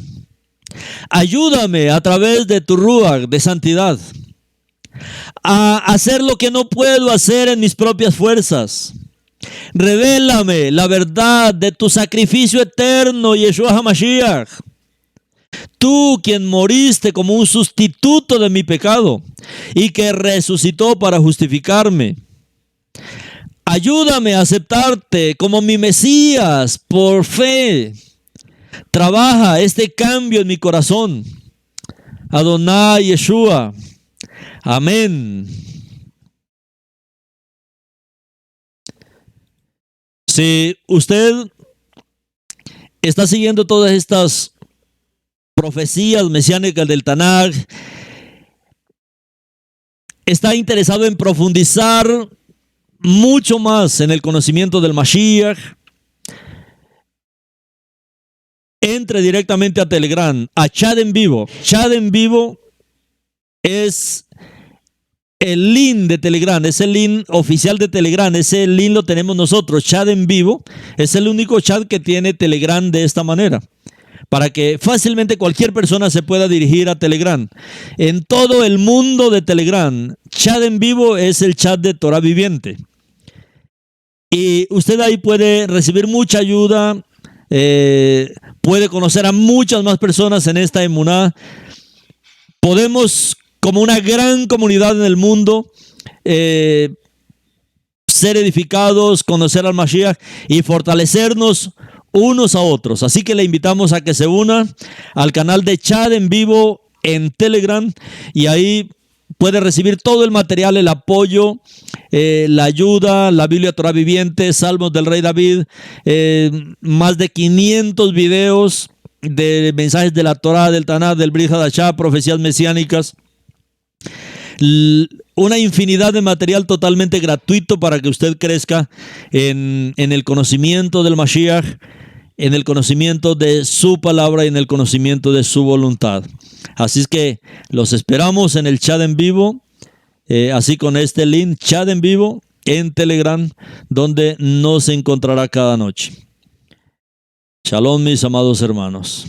Ayúdame a través de tu Ruach de santidad a hacer lo que no puedo hacer en mis propias fuerzas. Revélame la verdad de tu sacrificio eterno, Yeshua HaMashiach. Tú quien moriste como un sustituto de mi pecado y que resucitó para justificarme. Ayúdame a aceptarte como mi Mesías por fe. Trabaja este cambio en mi corazón. Adonai Yeshua. Amén. Si usted está siguiendo todas estas profecías mesiánicas del Tanaj, está interesado en profundizar mucho más en el conocimiento del Mashiach, entre directamente a Telegram, a Chat en Vivo. Chat en Vivo es el link de Telegram, es el link oficial de Telegram, ese link lo tenemos nosotros. Chat en Vivo es el único chat que tiene Telegram de esta manera, para que fácilmente cualquier persona se pueda dirigir a Telegram. En todo el mundo de Telegram, Chat en Vivo es el chat de Torah Viviente. Y usted ahí puede recibir mucha ayuda, puede conocer a muchas más personas en esta emuná. Podemos, como una gran comunidad en el mundo, ser edificados, conocer al Mashiach y fortalecernos unos a otros. Así que le invitamos a que se una al canal de Chat en Vivo en Telegram y ahí puede recibir todo el material, el apoyo, la ayuda, la Biblia Torah Viviente, Salmos del Rey David, más de 500 videos de mensajes de la Torah, del Tanaj, del Brit Hadashah, profecías mesiánicas. Una infinidad de material totalmente gratuito para que usted crezca en el conocimiento del Mashiach, en el conocimiento de su palabra y en el conocimiento de su voluntad. Así es que los esperamos en el chat en vivo, así con este link, Chat en Vivo en Telegram, donde nos encontrará cada noche. Shalom, mis amados hermanos.